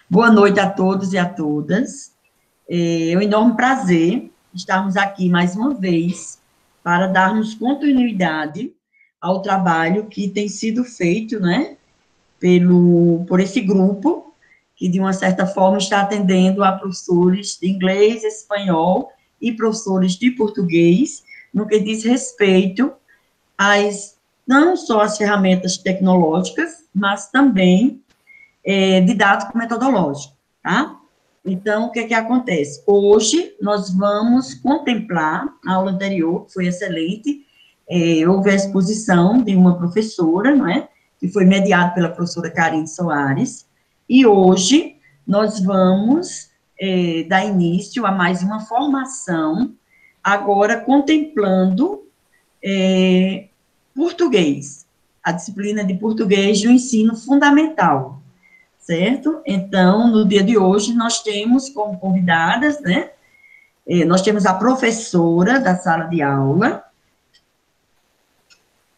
Boa noite a todos e a todas. É um enorme prazer estarmos aqui mais uma vez para darmos continuidade ao trabalho que tem sido feito, né, por esse grupo, que de uma certa forma está atendendo a professores de inglês, espanhol e professores de português, no que diz respeito não só às ferramentas tecnológicas, mas também didático-metodológico, tá? Então, o que acontece? Hoje, nós vamos contemplar a aula anterior, que foi excelente, houve a exposição de uma professora, não é? Que foi mediada pela professora Karine Soares, e hoje nós vamos dar início a mais uma formação, agora contemplando português, a disciplina de português do ensino fundamental, certo? Então, no dia de hoje, nós temos como convidadas, né, nós temos a professora da sala de aula,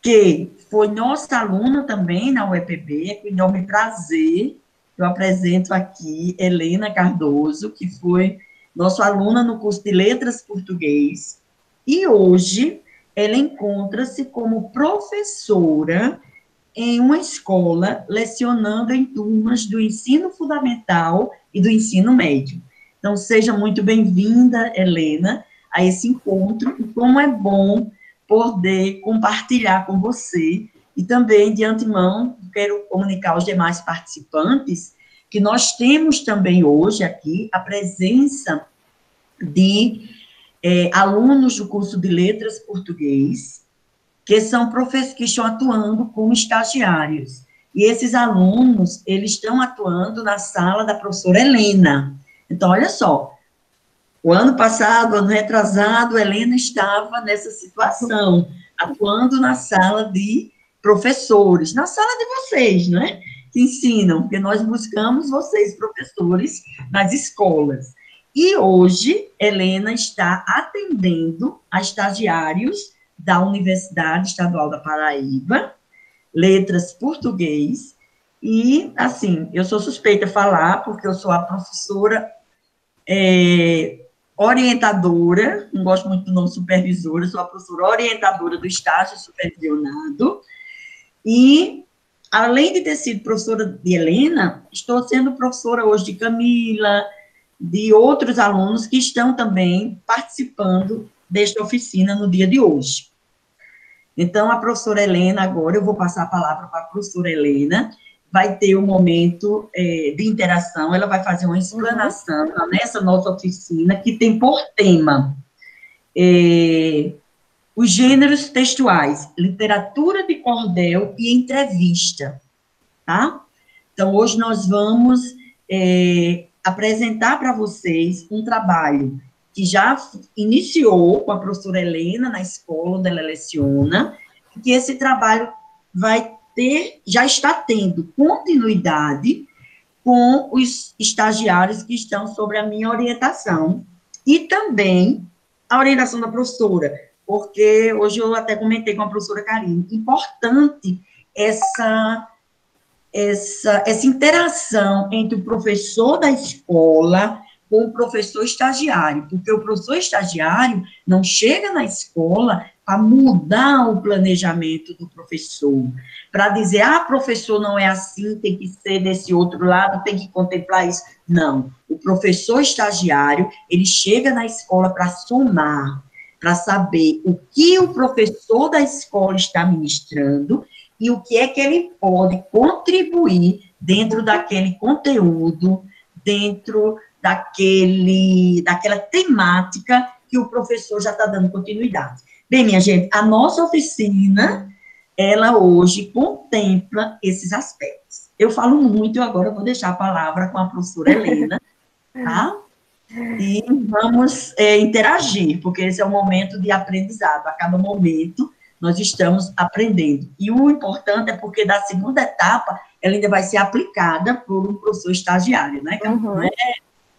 que foi nossa aluna também na UEPB, com enorme prazer, eu apresento aqui Helena Cardoso, que foi nossa aluna no curso de Letras Português, e hoje ela encontra-se como professora em uma escola, lecionando em turmas do ensino fundamental e do ensino médio. Então, seja muito bem-vinda, Helena, a esse encontro, e como é bom poder compartilhar com você, e também, de antemão, quero comunicar aos demais participantes, que nós temos também hoje aqui a presença de alunos do curso de Letras Português, que são professores que estão atuando como estagiários. E esses alunos, eles estão atuando na sala da professora Helena. Então, olha só, o ano passado, ano retrasado, a Helena estava nessa situação, atuando na sala de professores, na sala de vocês, né? Que ensinam, porque nós buscamos vocês, professores, nas escolas. E hoje, Helena está atendendo a estagiários da Universidade Estadual da Paraíba, Letras Português, e, assim, eu sou suspeita a falar, porque eu sou a professora orientadora, não gosto muito do nome supervisora, sou a professora orientadora do estágio supervisionado, e, além de ter sido professora de Helena, estou sendo professora hoje de Camila, de outros alunos que estão também participando desta oficina no dia de hoje. Então, a professora Helena, agora eu vou passar a palavra para a professora Helena, vai ter um momento de interação, ela vai fazer uma explanação nessa nossa oficina, que tem por tema os gêneros textuais, literatura de cordel e entrevista, tá? Então, hoje nós vamos apresentar para vocês um trabalho que já iniciou com a professora Helena na escola onde ela leciona, e que esse trabalho já está tendo continuidade com os estagiários que estão sobre a minha orientação, e também a orientação da professora, porque hoje eu até comentei com a professora Karine, importante essa interação entre o professor da escola com o professor estagiário, porque o professor estagiário não chega na escola para mudar o planejamento do professor, para dizer, professor, não é assim, tem que ser desse outro lado, tem que contemplar isso. Não, o professor estagiário, ele chega na escola para somar, para saber o que o professor da escola está ministrando e o que é que ele pode contribuir dentro daquele conteúdo, dentro daquela temática que o professor já está dando continuidade. Bem, minha gente, a nossa oficina, ela hoje contempla esses aspectos. Eu falo muito, agora vou deixar a palavra com a professora Helena, tá? E vamos interagir, porque esse é um momento de aprendizado. A cada momento, nós estamos aprendendo. E o importante é porque da segunda etapa, ela ainda vai ser aplicada por um professor estagiário, né, não é,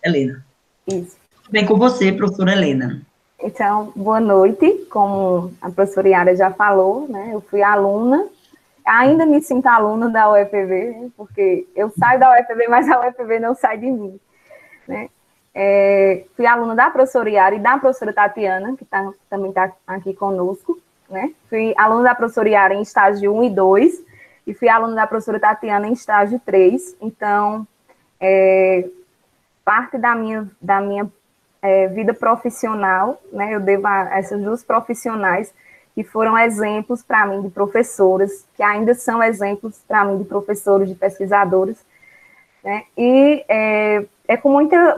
Helena? Isso. Tudo bem com você, professora Helena? Então, boa noite. Como a professora Yara já falou, né, eu fui aluna ainda me sinto aluna da UEPB, porque eu saio da UEPB, mas a UEPB não sai de mim, né? Fui aluna da professora Yara e da professora Tatiana, que também está aqui conosco, né? Fui aluna da professora Yara em estágio 1 e 2, e fui aluna da professora Tatiana em estágio 3. Então, parte da minha vida profissional, né? Eu devo a essas duas profissionais que foram exemplos para mim de professoras, que ainda são exemplos para mim de professores, de pesquisadores, né? E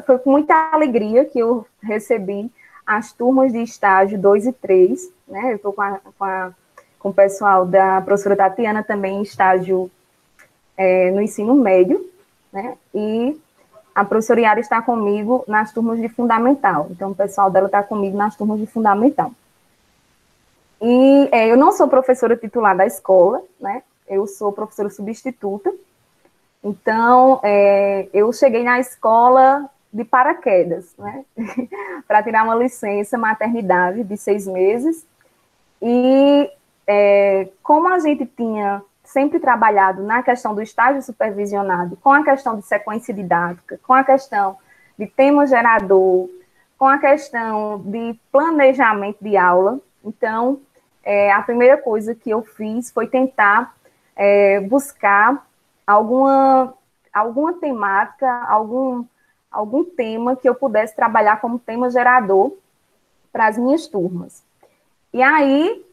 foi com muita alegria que eu recebi as turmas de estágio 2 e 3, né? Eu estou com o pessoal da professora Tatiana também em estágio no ensino médio, né? E a professora Yara está comigo nas turmas de fundamental. Então, o pessoal dela está comigo nas turmas de fundamental. E eu não sou professora titular da escola, né? Eu sou professora substituta. Então, eu cheguei na escola de paraquedas, né? Para tirar uma licença maternidade de 6 meses. E como a gente tinha sempre trabalhado na questão do estágio supervisionado, com a questão de sequência didática, com a questão de tema gerador, com a questão de planejamento de aula, então, a primeira coisa que eu fiz foi tentar buscar alguma temática, algum tema que eu pudesse trabalhar como tema gerador para as minhas turmas. E aí,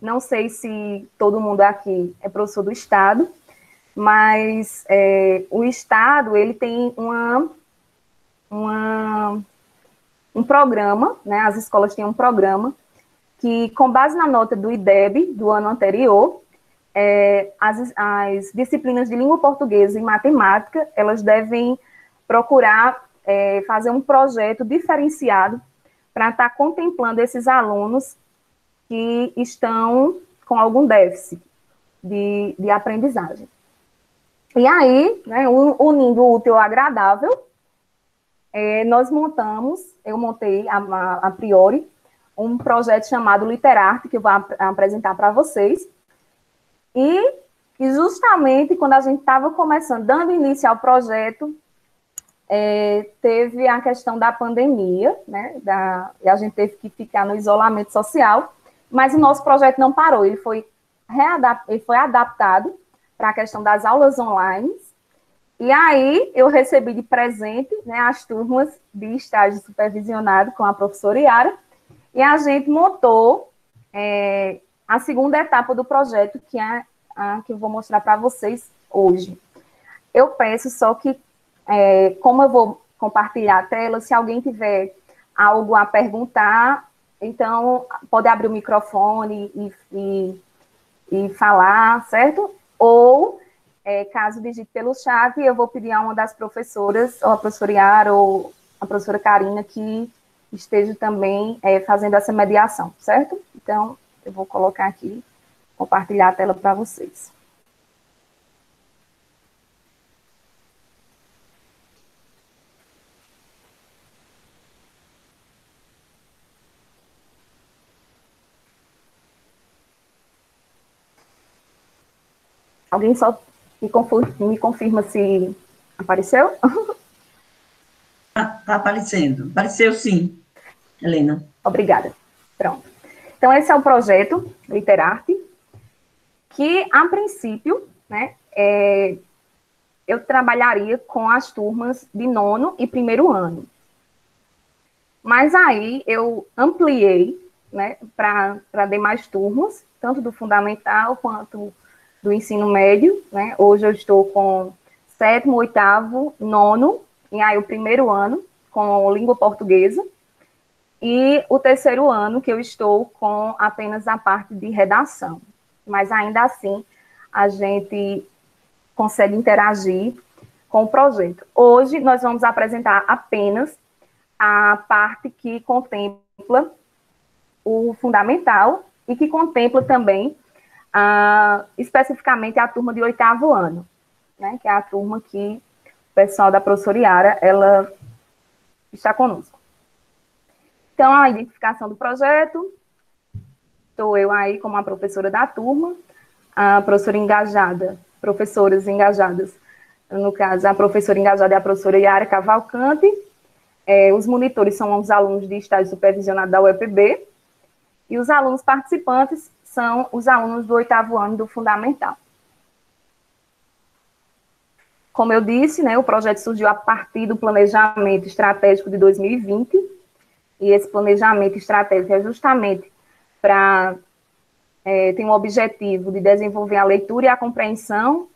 não sei se todo mundo aqui é professor do Estado, mas o Estado, ele tem um programa, né? As escolas têm um programa que, com base na nota do IDEB do ano anterior, as disciplinas de língua portuguesa e matemática, elas devem procurar fazer um projeto diferenciado para estar contemplando esses alunos que estão com algum déficit de aprendizagem. E aí, né, unindo o útil ao agradável, eu montei a priori um projeto chamado Literarte, que eu vou apresentar para vocês, e justamente quando a gente estava começando, dando início ao projeto, teve a questão da pandemia, né, e a gente teve que ficar no isolamento social, mas o nosso projeto não parou, ele foi adaptado para a questão das aulas online, e aí eu recebi de presente, né, as turmas de estágio supervisionado com a professora Yara, e a gente montou a segunda etapa do projeto, que é a que eu vou mostrar para vocês hoje. Eu peço só que, como eu vou compartilhar a tela, se alguém tiver algo a perguntar, então pode abrir o microfone e falar, certo? Ou, caso digite pelo chat, eu vou pedir a uma das professoras, ou a professora Yara, ou a professora Karina, que esteja também fazendo essa mediação, certo? Então, eu vou colocar aqui, compartilhar a tela para vocês. Alguém só me confirma se apareceu? Está aparecendo. Apareceu sim, Helena. Obrigada. Pronto. Então, esse é o projeto Literarte, que, a princípio, né, eu trabalharia com as turmas de 9º e 1º ano. Mas aí eu ampliei, né, para demais turmas, tanto do fundamental quanto do ensino médio, né? Hoje eu estou com 7º, 8º, 9º, e aí o 1º ano com língua portuguesa, e o 3º ano que eu estou com apenas a parte de redação. Mas ainda assim, a gente consegue interagir com o projeto. Hoje nós vamos apresentar apenas a parte que contempla o fundamental e que contempla também especificamente a turma de 8º ano, né, que é a turma que o pessoal da professora Yara, ela está conosco. Então, a identificação do projeto, estou eu aí como a professora da turma, a professora engajada, professoras engajadas. No caso, a professora engajada é a professora Yara Cavalcante. Os monitores são os alunos de estágio supervisionado da UEPB. E os alunos participantes são os alunos do 8º ano do Fundamental. Como eu disse, né, o projeto surgiu a partir do planejamento estratégico de 2020, e esse planejamento estratégico é justamente para ter um objetivo de desenvolver a leitura e a compreensão,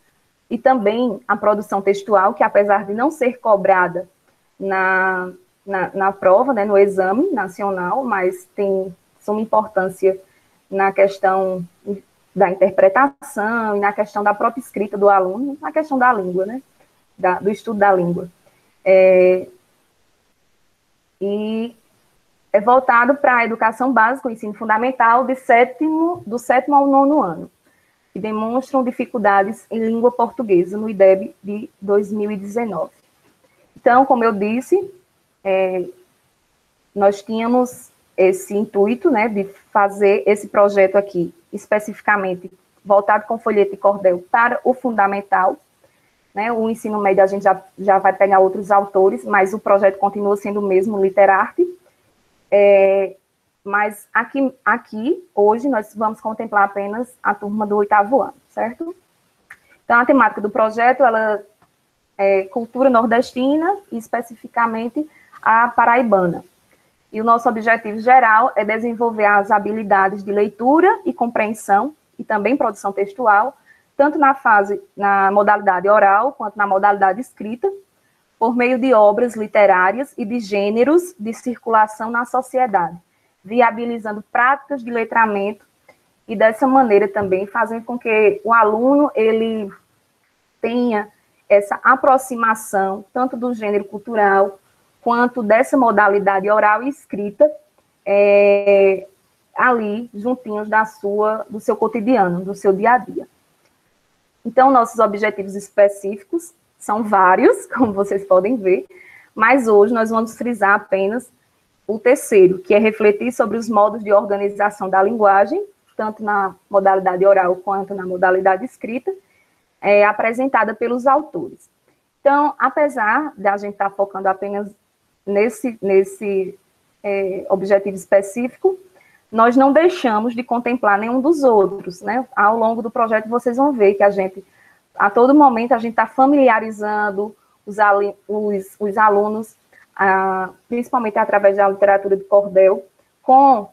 e também a produção textual, que apesar de não ser cobrada na prova, né, no exame nacional, mas tem suma importância na questão da interpretação e na questão da própria escrita do aluno, na questão da língua, né, do estudo da língua. E é voltado para a educação básica, o ensino fundamental, do 7º ao 9º ano, que demonstram dificuldades em língua portuguesa no IDEB de 2019. Então, como eu disse, nós tínhamos esse intuito, né, de fazer esse projeto aqui, especificamente voltado com folheto e cordel para o fundamental, né, o ensino médio a gente já vai pegar outros autores, mas o projeto continua sendo o mesmo, Literarte. Mas aqui, hoje, nós vamos contemplar apenas a turma do 8º ano, certo? Então, a temática do projeto, ela é cultura nordestina, e especificamente a paraibana. E o nosso objetivo geral é desenvolver as habilidades de leitura e compreensão, e também produção textual, tanto na modalidade oral, quanto na modalidade escrita, por meio de obras literárias e de gêneros de circulação na sociedade, viabilizando práticas de letramento, e dessa maneira também fazendo com que o aluno ele tenha essa aproximação, tanto do gênero cultural, quanto dessa modalidade oral e escrita, ali, juntinhos do seu cotidiano, do seu dia a dia. Então, nossos objetivos específicos são vários, como vocês podem ver, mas hoje nós vamos frisar apenas o terceiro, que é refletir sobre os modos de organização da linguagem, tanto na modalidade oral quanto na modalidade escrita, apresentada pelos autores. Então, apesar de a gente estar focando apenas nesse objetivo específico, nós não deixamos de contemplar nenhum dos outros, né? Ao longo do projeto, vocês vão ver que a todo momento, a gente está familiarizando os alunos, principalmente através da literatura de cordel, com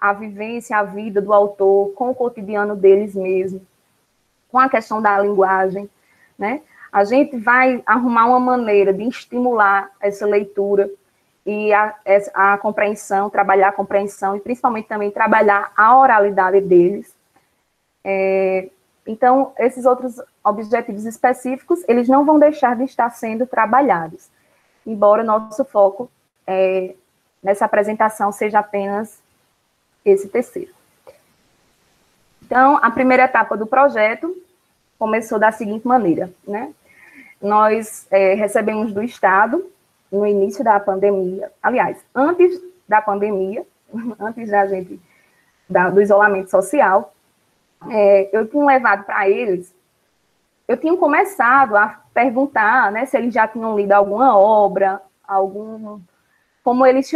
a vivência, a vida do autor, com o cotidiano deles mesmos, com a questão da linguagem, né? A gente vai arrumar uma maneira de estimular essa leitura e a compreensão, trabalhar a compreensão e principalmente também trabalhar a oralidade deles. Então, esses outros objetivos específicos, eles não vão deixar de estar sendo trabalhados, embora nosso foco nessa apresentação seja apenas esse terceiro. Então, a primeira etapa do projeto começou da seguinte maneira, né? Nós recebemos do Estado, no início da pandemia, aliás, antes da pandemia, antes do isolamento social, eu tinha levado para eles, eu tinha começado a perguntar, né, se eles já tinham lido alguma obra, como eles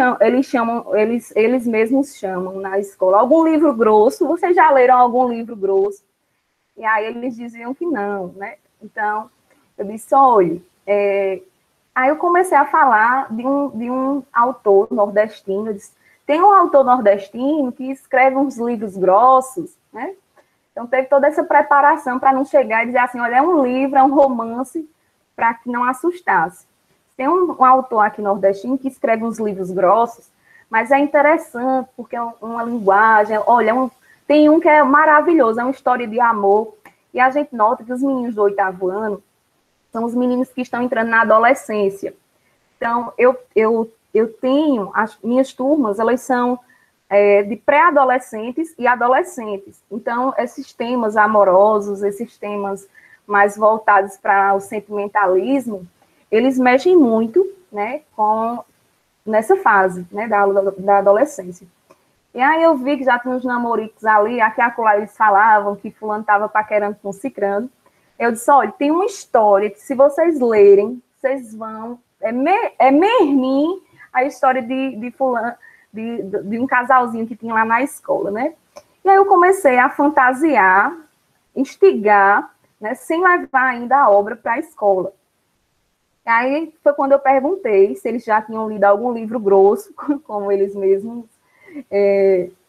mesmos chamam na escola, algum livro grosso, vocês já leram algum livro grosso? E aí eles diziam que não, né? Então, eu disse, olha, aí eu comecei a falar de um autor nordestino, eu disse, tem um autor nordestino que escreve uns livros grossos, né? Então, teve toda essa preparação para não chegar e dizer assim, olha, é um livro, é um romance, para que não assustasse. Tem um autor aqui nordestino que escreve uns livros grossos, mas é interessante, porque é uma linguagem, olha, tem um que é maravilhoso, é uma história de amor, e a gente nota que os meninos do 8º ano são os meninos que estão entrando na adolescência. Então, eu tenho, as minhas turmas, elas são de pré-adolescentes e adolescentes. Então, esses temas amorosos, esses temas mais voltados para o sentimentalismo, eles mexem muito, né, nessa fase, né, da adolescência. E aí eu vi que já tinha uns namoricos ali, aqui e acolá eles falavam que fulano estava paquerando com cicrano. Eu disse, olha, tem uma história que se vocês lerem, vocês vão... É mermin a história de fulano, de um casalzinho que tinha lá na escola, né? E aí eu comecei a fantasiar, instigar, né, sem levar ainda a obra para a escola. E aí foi quando eu perguntei se eles já tinham lido algum livro grosso, como eles mesmos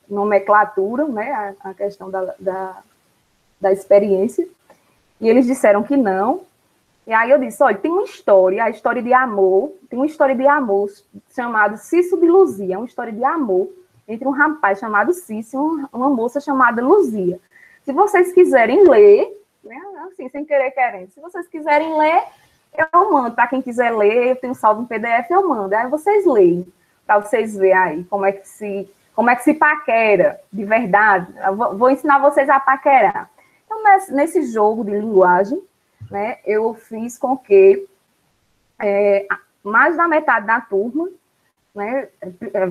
nomenclaturam, né, a questão da experiência. E eles disseram que não. E aí eu disse, olha, tem uma história, a história de amor, tem uma história de amor chamada Cício de Luzia, é uma história de amor entre um rapaz chamado Cício e uma moça chamada Luzia. Se vocês quiserem ler, né, assim, sem querer querendo, se vocês quiserem ler, eu mando, para quem quiser ler, eu tenho salvo em PDF, eu mando. Aí vocês leem, para vocês verem aí como é que se paquera de verdade. Eu vou ensinar vocês a paquerar. Então, nesse jogo de linguagem, né, eu fiz com que mais da metade da turma, né,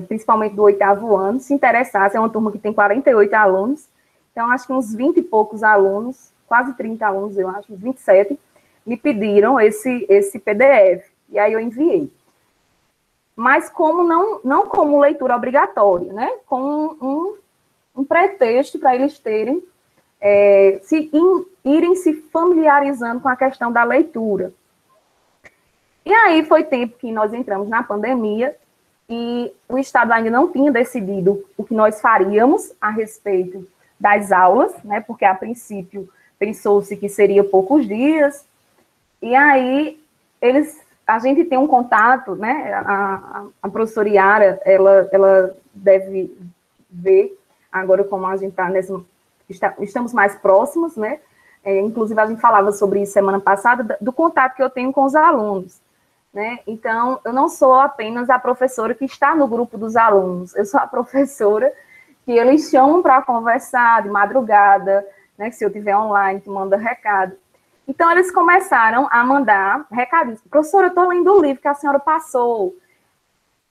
principalmente do 8º ano, se interessasse. É uma turma que tem 48 alunos, então acho que uns 20 e poucos alunos, quase 30 alunos, eu acho, uns 27, me pediram esse PDF, e aí eu enviei. Mas como não como leitura obrigatória, né, com um pretexto para eles terem, irem se familiarizando com a questão da leitura. E aí foi tempo que nós entramos na pandemia e o Estado ainda não tinha decidido o que nós faríamos a respeito das aulas, né, porque a princípio pensou-se que seria poucos dias, e aí a gente tem um contato, né, a professora Yara, ela deve ver agora como a gente estamos mais próximos, né? Inclusive, a gente falava sobre isso semana passada, do contato que eu tenho com os alunos, né? Então, eu não sou apenas a professora que está no grupo dos alunos, eu sou a professora que eles chamam para conversar de madrugada, né? Que se eu tiver online, que manda recado. Então, eles começaram a mandar recadinhos. Professora, eu estou lendo o livro que a senhora passou.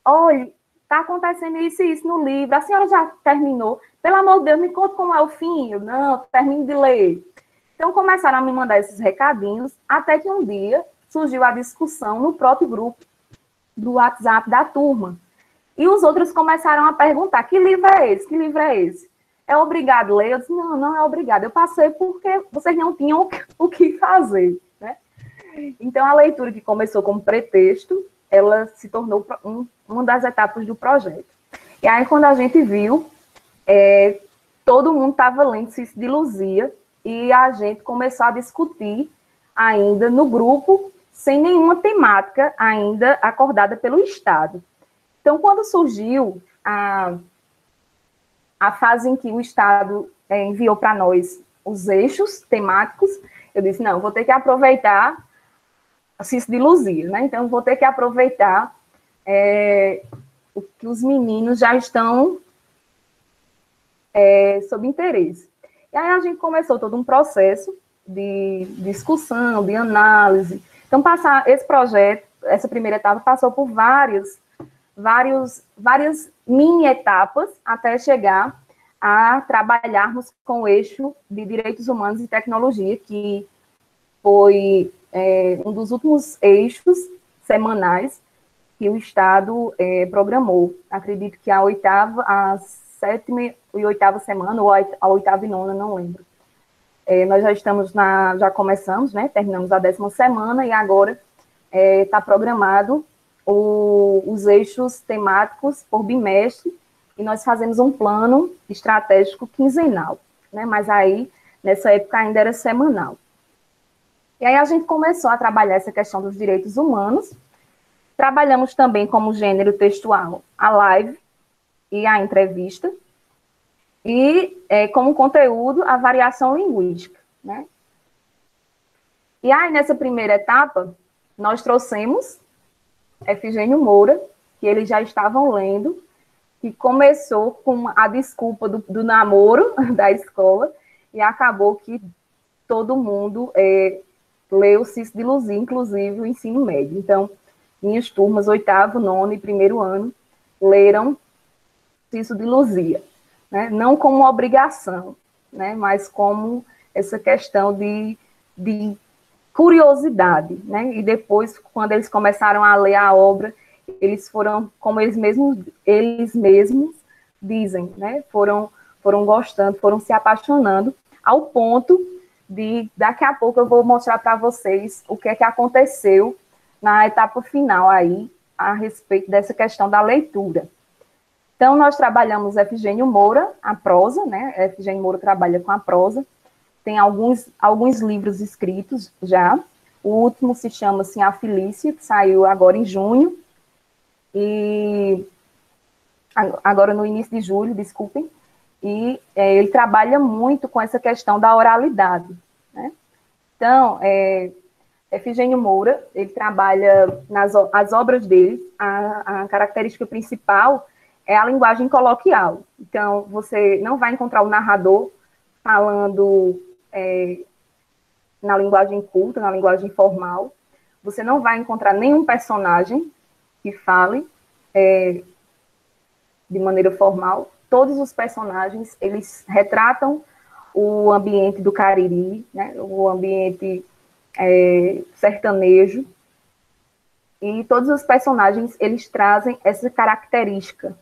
Olha, está acontecendo isso e isso no livro. A senhora já terminou? Pelo amor de Deus, me conta como é o fim. Eu, não, termino de ler. Então, começaram a me mandar esses recadinhos, até que um dia surgiu a discussão no próprio grupo do WhatsApp da turma. E os outros começaram a perguntar, que livro é esse? Que livro é esse? É obrigado a ler? Eu disse, não é obrigado. Eu passei porque vocês não tinham o que fazer, né? Então, a leitura que começou como pretexto, ela se tornou uma das etapas do projeto. E aí, quando a gente viu, todo mundo estava lendo Cício de Luzia, e a gente começou a discutir ainda no grupo, sem nenhuma temática ainda acordada pelo Estado. Então, quando surgiu a fase em que o Estado enviou para nós os eixos temáticos, eu disse, não, vou ter que aproveitar a Cício de Luzia, né? Então, vou ter que aproveitar o que os meninos já estão sob interesse. E aí a gente começou todo um processo de discussão, de análise. Então, esse projeto, essa primeira etapa, passou por várias mini-etapas até chegar a trabalharmos com o eixo de direitos humanos e tecnologia, que foi um dos últimos eixos semanais que o Estado programou. Acredito que a 8ª, a 7ª e 8ª semana, ou a 8ª e 9ª, não lembro. Nós já estamos já começamos, né? Terminamos a 10ª semana e agora está programado os eixos temáticos por bimestre e nós fazemos um plano estratégico quinzenal, né? Mas aí, nessa época, ainda era semanal. E aí a gente começou a trabalhar essa questão dos direitos humanos. Trabalhamos também como gênero textual a live e a entrevista. E, como conteúdo, a variação linguística, né? E aí, nessa primeira etapa, nós trouxemos Efigênio Moura, que eles já estavam lendo, que começou com a desculpa do namoro da escola, e acabou que todo mundo leu Cício de Luzia, inclusive o ensino médio. Então, minhas turmas, 8º, 9º e 1º ano, leram Cício de Luzia. né? Não como obrigação, né? Mas como essa questão de curiosidade, né? E depois, quando eles começaram a ler a obra, eles foram, como eles mesmos dizem, né? Foram gostando, foram se apaixonando, ao ponto de, daqui a pouco eu vou mostrar para vocês o que é que aconteceu na etapa final aí, a respeito dessa questão da leitura. Então, nós trabalhamos Efigênio Moura, a prosa, né? Efigênio Moura trabalha com a prosa, tem alguns livros escritos já, o último se chama assim, A Felícia, que saiu agora em junho, e agora no início de julho, desculpem, e ele trabalha muito com essa questão da oralidade, né? Então, Efigênio Moura, ele trabalha as obras dele, a característica principal é a linguagem coloquial. Então, você não vai encontrar o narrador falando na linguagem culta, na linguagem formal, você não vai encontrar nenhum personagem que fale de maneira formal. Todos os personagens, eles retratam o ambiente do Cariri, né, o ambiente sertanejo, e todos os personagens, eles trazem essa característica,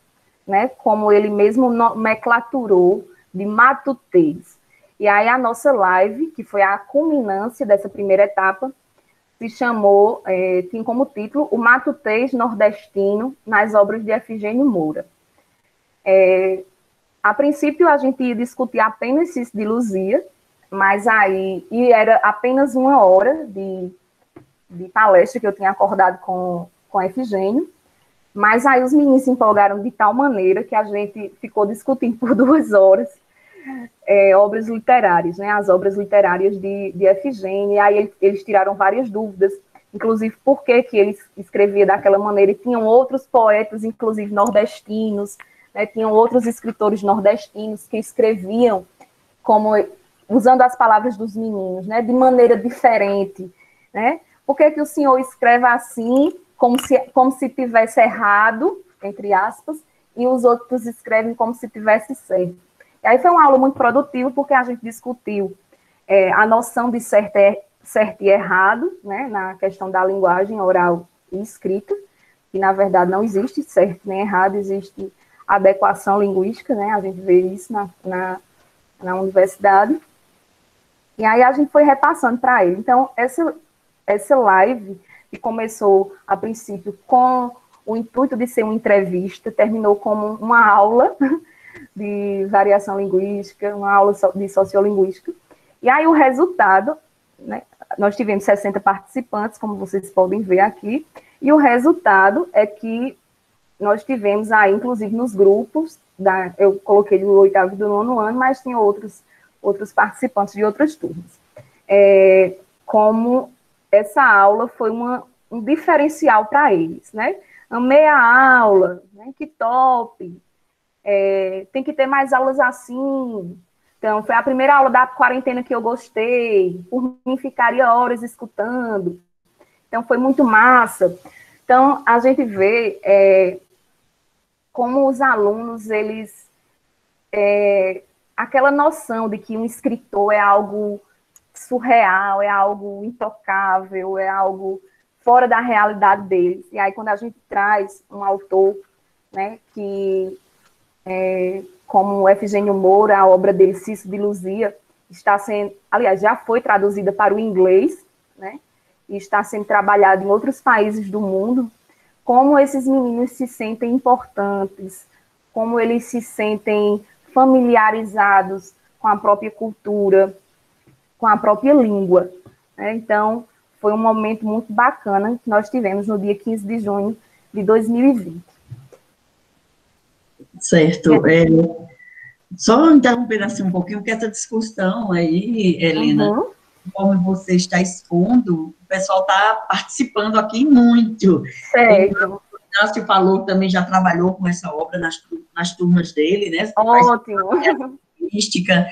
né, como ele mesmo nomenclaturou, de matutez. E aí a nossa live, que foi a culminância dessa primeira etapa, se chamou, tem como título, O Matutez Nordestino nas obras de Efigênio Moura. A princípio, a gente ia discutir apenas Cici de Luzia, mas aí, e era apenas 1 hora de palestra que eu tinha acordado com Efigênio, mas aí os meninos se empolgaram de tal maneira que a gente ficou discutindo por 2 horas obras literárias, né, as obras literárias de Efigênio, e aí eles tiraram várias dúvidas, inclusive por que ele escrevia daquela maneira, e tinham outros poetas, inclusive nordestinos, né, tinham outros escritores nordestinos que escreviam como usando as palavras dos meninos, né, de maneira diferente, né? Por que o senhor escreve assim, como se tivesse errado, entre aspas, e os outros escrevem como se tivesse certo? E aí foi uma aula muito produtiva, porque a gente discutiu a noção de certo e errado, né, na questão da linguagem oral e escrita, que na verdade não existe certo nem errado, existe adequação linguística, né, a gente vê isso na universidade. E aí a gente foi repassando para ele. Então, essa live, que começou, a princípio, com o intuito de ser uma entrevista, terminou como uma aula de variação linguística, uma aula de sociolinguística. E aí o resultado, né, nós tivemos 60 participantes, como vocês podem ver aqui, e o resultado é que nós tivemos aí, inclusive nos grupos, eu coloquei do 8º e do 9º ano, mas tinha outros participantes de outras turmas. Como essa aula foi um diferencial para eles, né? Amei a aula, né? Que top! Tem que ter mais aulas assim. Então, foi a primeira aula da quarentena que eu gostei, por mim ficaria horas escutando. Então, foi muito massa. Então, a gente vê como os alunos, eles... aquela noção de que um escritor é algo surreal, é algo intocável, é algo fora da realidade deles. E aí, quando a gente traz um autor, né, que, como o Efigênio Moura, a obra dele, Cici de Luzia, está sendo, aliás, já foi traduzida para o inglês, né, e está sendo trabalhada em outros países do mundo, como esses meninos se sentem importantes, como eles se sentem familiarizados com a própria cultura, com a própria língua, né? Então, foi um momento muito bacana que nós tivemos no dia 15 de junho de 2020. Certo. Só interrompendo assim um pouquinho, porque essa discussão aí, Helena, como você está expondo, o pessoal está participando aqui muito. Certo. O Inácio falou que também já trabalhou com essa obra nas turmas dele, né? Ótimo. Mística.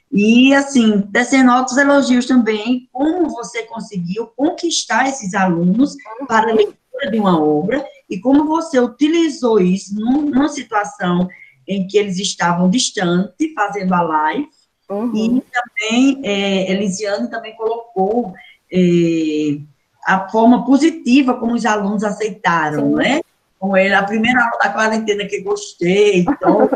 E, assim, tecendo altos elogios também, como você conseguiu conquistar esses alunos para a leitura de uma obra e como você utilizou isso numa situação em que eles estavam distante, fazendo a live, e também, Elisiane também colocou a forma positiva como os alunos aceitaram, não é? Como ele, a primeira aula da quarentena que gostei, então,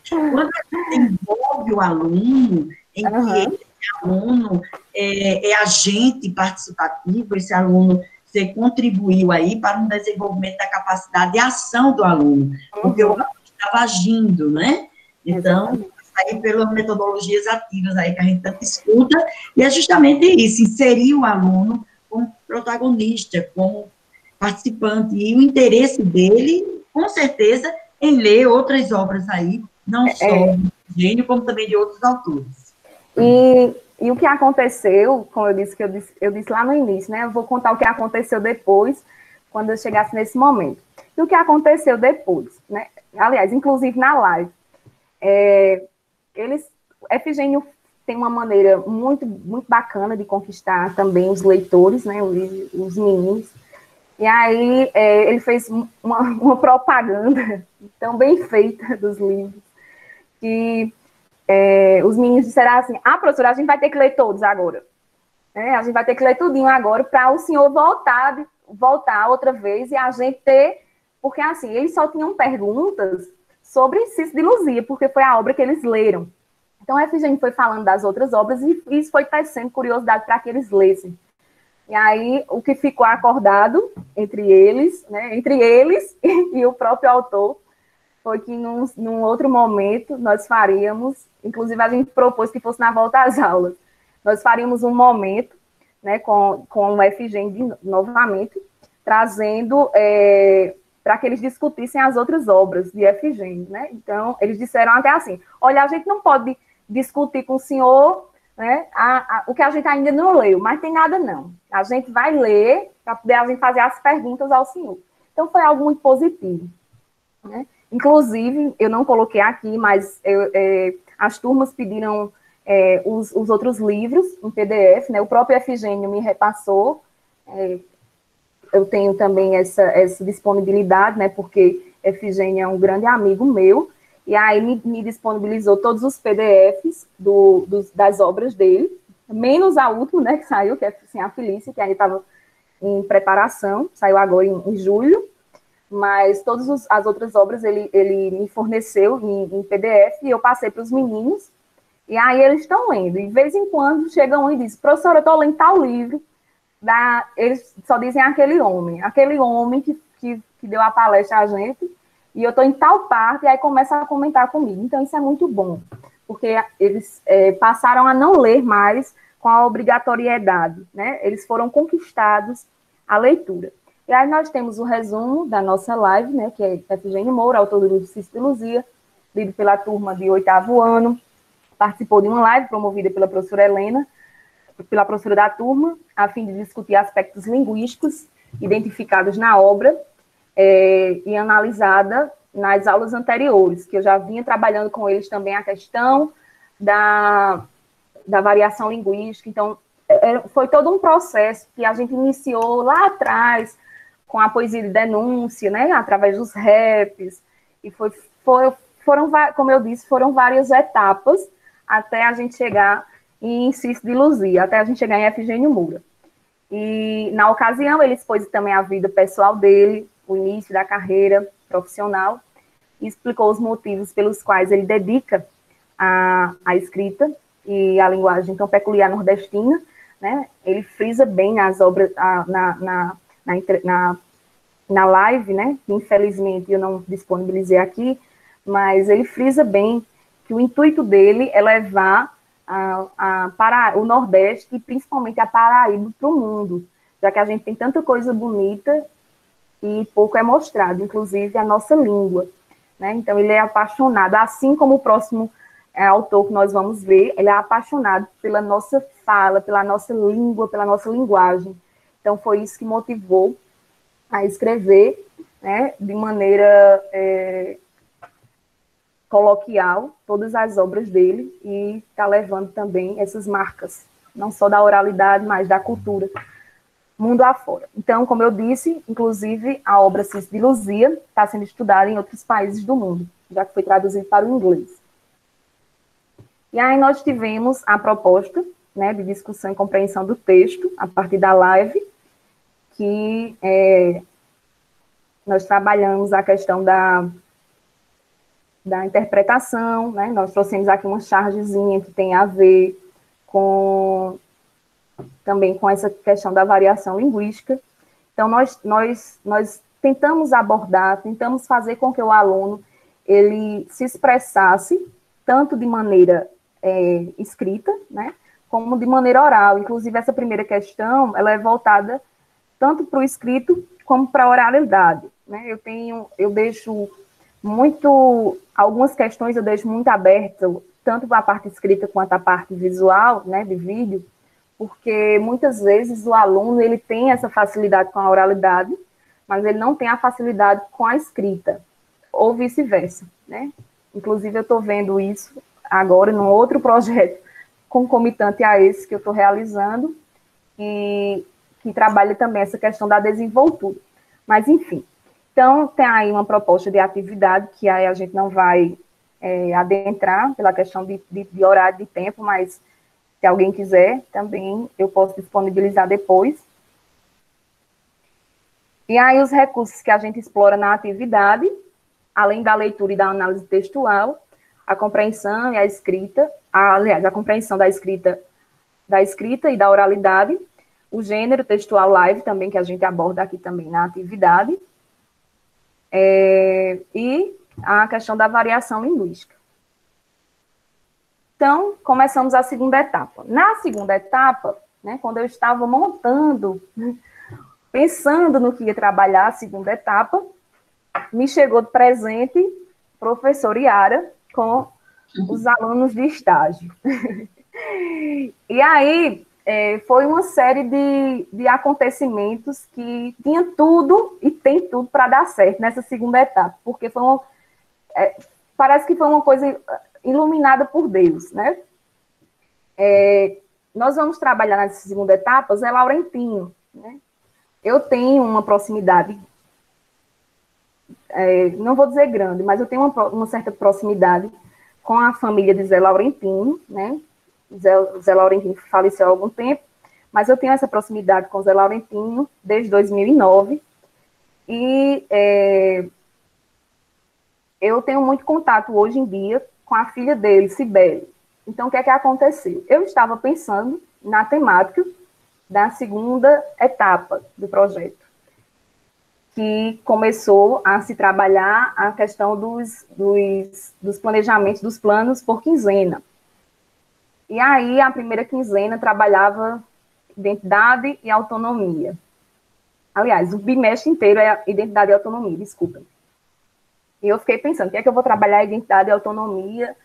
quando a gente envolve o aluno, em que esse aluno é agente participativo, esse aluno, você contribuiu aí para um desenvolvimento da capacidade de ação do aluno, porque o aluno estava agindo, né? Então, aí pelas metodologias ativas aí que a gente tanto escuta, e é justamente isso, inserir o aluno como protagonista, como participante, e o interesse dele, com certeza, em ler outras obras aí, não só do Gênio, como também de outros autores. E o que aconteceu, como eu disse lá no início, né? Eu vou contar o que aconteceu depois, quando eu chegasse nesse momento. E o que aconteceu depois, né? Aliás, inclusive na live. Efigênio tem uma maneira muito, muito bacana de conquistar também os leitores, né? Os meninos. E aí ele fez uma propaganda tão bem feita dos livros, que os meninos disseram assim, professora, a gente vai ter que ler todos agora. A gente vai ter que ler tudinho agora para o senhor voltar outra vez e a gente ter... Porque, assim, eles só tinham perguntas sobre Cícero de Luzia, porque foi a obra que eles leram. Então, a Efigênia foi falando das outras obras e isso foi tecendo curiosidade para que eles lessem. E aí, o que ficou acordado entre eles, né, e o próprio autor, foi que num outro momento nós faríamos, inclusive a gente propôs que fosse na volta às aulas, nós faríamos um momento, né, com o Efigênio novamente, trazendo para que eles discutissem as outras obras de Efigênio, né? Então, eles disseram até assim, olha, a gente não pode discutir com o senhor, né, o que a gente ainda não leu, mas tem nada não. A gente vai ler para poder a gente fazer as perguntas ao senhor. Então, foi algo muito positivo, né? Inclusive, eu não coloquei aqui, mas as turmas pediram os outros livros em PDF, né? O próprio Efigênio me repassou. Eu tenho também essa disponibilidade, né? Porque Efigênio é um grande amigo meu, e aí me disponibilizou todos os PDFs das obras dele, menos a última, né? Que saiu, que é assim, a Felícia, que ainda estava em preparação, saiu agora em julho. Mas todas as outras obras ele me forneceu em PDF e eu passei para os meninos, e aí eles estão lendo. E de vez em quando chegam e dizem, professora, eu estou lendo tal livro, eles só dizem aquele homem que deu a palestra a gente, e eu estou em tal parte, e aí começam a comentar comigo. Então isso é muito bom, porque eles passaram a não ler mais com a obrigatoriedade, né? Eles foram conquistados a leitura. E aí nós temos o resumo da nossa live, né, que é Efigênio Moura, autor do livro Cícero de Luzia, lido pela turma de 8º ano, participou de uma live promovida pela professora Helena, pela professora da turma, a fim de discutir aspectos linguísticos identificados na obra e analisada nas aulas anteriores, que eu já vinha trabalhando com eles também a questão da variação linguística. Então, foi todo um processo que a gente iniciou lá atrás, com a poesia de denúncia, né, através dos raps, e foram, como eu disse, foram várias etapas até a gente chegar em Cícero de Luzia, até a gente chegar em Efigênio Moura. E, na ocasião, ele expôs também a vida pessoal dele, o início da carreira profissional, e explicou os motivos pelos quais ele dedica a escrita e a linguagem tão peculiar nordestina, né? Ele frisa bem nas obras, na live, né, que infelizmente eu não disponibilizei aqui, mas ele frisa bem que o intuito dele é levar para o Nordeste e principalmente a Paraíba para o mundo, já que a gente tem tanta coisa bonita e pouco é mostrado, inclusive a nossa língua, né? Então ele é apaixonado, assim como o próximo autor que nós vamos ver, ele é apaixonado pela nossa fala, pela nossa língua, pela nossa linguagem. Então foi isso que motivou a escrever, né, de maneira coloquial todas as obras dele e está levando também essas marcas, não só da oralidade, mas da cultura, mundo afora. Então, como eu disse, inclusive, a obra Cícero de Luzia está sendo estudada em outros países do mundo. já que foi traduzido para o inglês. E aí nós tivemos a proposta, né, de discussão e compreensão do texto, a partir da live, que nós trabalhamos a questão da interpretação, né, nós trouxemos aqui uma chargezinha que tem a ver também com essa questão da variação linguística. Então, nós tentamos abordar, tentamos fazer com que o aluno ele se expressasse tanto de maneira escrita, né, como de maneira oral. Inclusive, essa primeira questão, ela é voltada tanto para o escrito como para a oralidade, né. Eu deixo algumas questões eu deixo muito aberto, tanto para a parte escrita quanto a parte visual, né, de vídeo, porque muitas vezes o aluno ele tem essa facilidade com a oralidade, mas ele não tem a facilidade com a escrita, ou vice-versa, né? Inclusive, eu estou vendo isso agora num outro projeto concomitante a esse que eu estou realizando, e que trabalha também essa questão da desenvoltura. Mas, enfim, então, tem aí uma proposta de atividade, que aí a gente não vai adentrar pela questão de horário de tempo, mas se alguém quiser, também eu posso disponibilizar depois. E aí os recursos que a gente explora na atividade, além da leitura e da análise textual, a compreensão e a escrita, aliás, a compreensão da escrita e da oralidade, o gênero textual live também, que a gente aborda aqui também na atividade, e a questão da variação linguística. Então, começamos a segunda etapa. Na segunda etapa, né, quando eu estava montando, pensando no que ia trabalhar a segunda etapa, me chegou de presente a professora Yara com os alunos de estágio. E aí, foi uma série de acontecimentos que tinha tudo e tem tudo para dar certo nessa segunda etapa, porque parece que foi uma coisa iluminada por Deus, né? Nós vamos trabalhar nessa segunda etapa Zé Laurentinho, né? Eu tenho uma proximidade, não vou dizer grande, mas eu tenho uma certa proximidade com a família de Zé Laurentinho, né? Zé Laurentinho faleceu há algum tempo, mas eu tenho essa proximidade com Zé Laurentinho desde 2009, e eu tenho muito contato hoje em dia com a filha dele, Cibele. Então, o que é que aconteceu? Eu estava pensando na temática da segunda etapa do projeto, que começou a se trabalhar a questão dos planejamentos, dos planos por quinzena. E aí, a primeira quinzena trabalhava identidade e autonomia. Aliás, o bimestre inteiro é identidade e autonomia, desculpem. E eu fiquei pensando, o que é que eu vou trabalhar identidade e autonomia?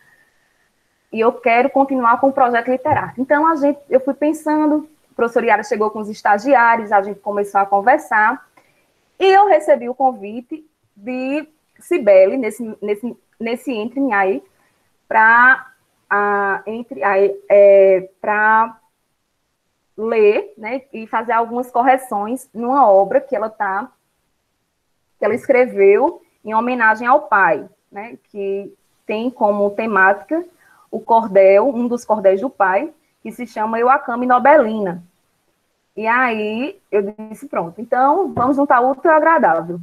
E eu quero continuar com o projeto literário. Então, eu fui pensando, a professora Yara chegou com os estagiários, a gente começou a conversar, e eu recebi o convite de Cibele, nesse ínterim aí, para ler, né, e fazer algumas correções numa obra que ela escreveu em homenagem ao pai, né, que tem como temática o cordel, um dos cordéis do pai, que se chama Euacame Nobelina. E aí eu disse, pronto, então vamos juntar o útil ao agradável.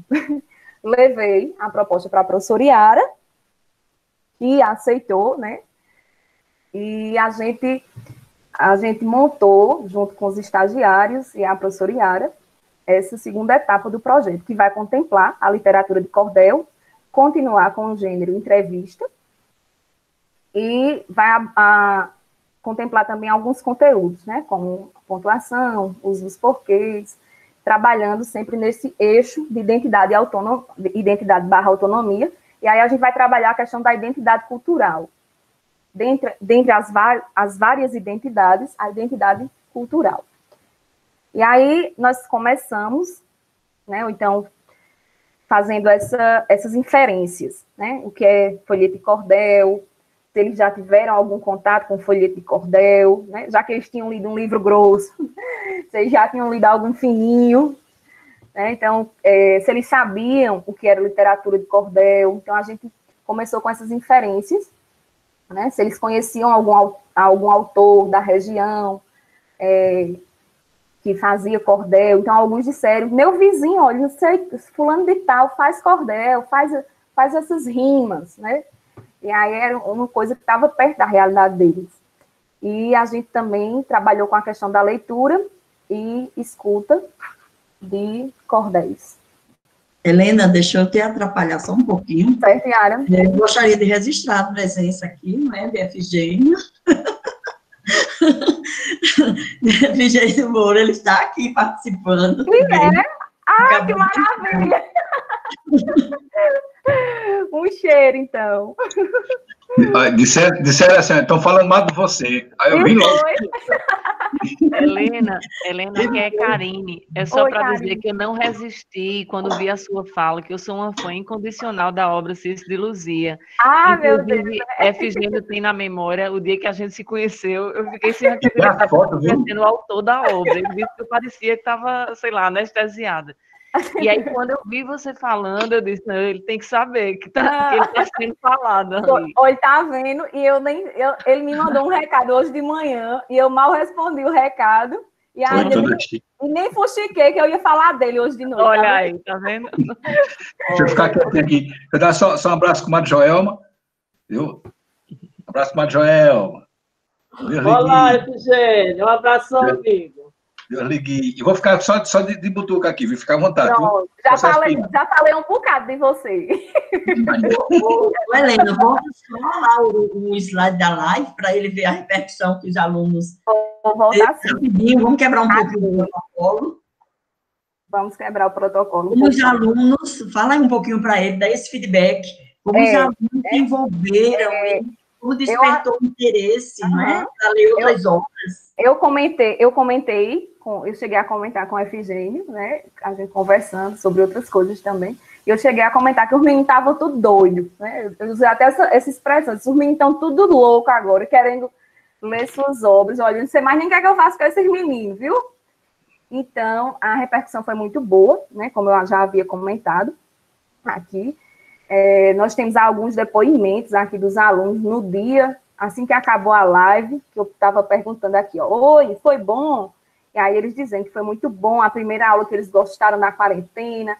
Levei a proposta para a professora Yara, que aceitou, né, e a gente montou, junto com os estagiários e a professora Yara, essa segunda etapa do projeto, que vai contemplar a literatura de cordel, continuar com o gênero entrevista, e vai contemplar também alguns conteúdos, né, como pontuação, uso dos porquês, trabalhando sempre nesse eixo de identidade barra autonomia, e aí a gente vai trabalhar a questão da identidade cultural. Dentre as várias identidades, a identidade cultural. E aí nós começamos, né, ou então, fazendo essas inferências, né, o que é folheto de cordel, se eles já tiveram algum contato com folheto de cordel, né, já que eles tinham lido um livro grosso, se eles já tinham lido algum fininho, né, então, se eles sabiam o que era literatura de cordel, então a gente começou com essas inferências, né? Se eles conheciam algum autor da região, que fazia cordel. Então, alguns disseram, meu vizinho, olha, não sei, fulano de tal faz cordel, faz essas rimas, né? E aí era uma coisa que estava perto da realidade deles. E a gente também trabalhou com a questão da leitura e escuta de cordéis. Helena, deixa eu te atrapalhar só um pouquinho. Certo, Yara? Eu gostaria de registrar a presença aqui, não é, de Efigênio. Efigênio Moura, ele está aqui participando. Que é? Ah, que maravilha! Um cheiro, então. Disseram assim, estão falando mal de você. Aí eu vim logo. Helena, que é Karine. É só para dizer Karine. que eu não resisti quando vi a sua fala, que eu sou uma fã incondicional da obra Cícero de Luzia. Ah, inclusive, meu Deus. Efigênio tem na memória o dia que a gente se conheceu, eu fiquei sem acreditar sendo o autor da obra. Ele disse que eu parecia que estava, sei lá, anestesiada. E aí, quando eu vi você falando, eu disse, não, ele tem que saber que ele está sendo falado ali. Olha, tá vendo? E ele me mandou um recado hoje de manhã, e eu mal respondi o recado, e aí nem fuxiquei que eu ia falar dele hoje de noite. Olha tá aí, tá vendo? Deixa eu ficar aqui. Eu dar só um abraço com a Madre Joelma. Viu? Um abraço com a Madre Joelma. Olá, Efigênio. Um abraço, amigo. Eu liguei. E vou ficar só de butuca aqui, viu? Ficar à vontade. Pronto, já falei um bocado de você. Helena, volta só lá o slide da live para ele ver a repercussão que os alunos... Vou voltar assim. Vamos quebrar um pouquinho o protocolo. Vamos quebrar o protocolo. Como os alunos, fala aí um pouquinho para ele, dá esse feedback, como os alunos se envolveram, como despertou interesse, né, para ler outras obras. Eu cheguei a comentar com o Efigênio, né, a gente conversando sobre outras coisas também, e eu cheguei a comentar que os meninos estavam tudo doidos, né, eu usei até essa expressão, os meninos estão tudo louco agora, querendo ler suas obras, olha, não sei mais nem o que é que eu faço com esses meninos, viu? Então, a repercussão foi muito boa, né, como eu já havia comentado aqui. Nós temos alguns depoimentos aqui dos alunos no dia, assim que acabou a live, que eu estava perguntando aqui, ó, oi, foi bom? E aí eles dizendo que foi muito bom, a primeira aula que eles gostaram na quarentena,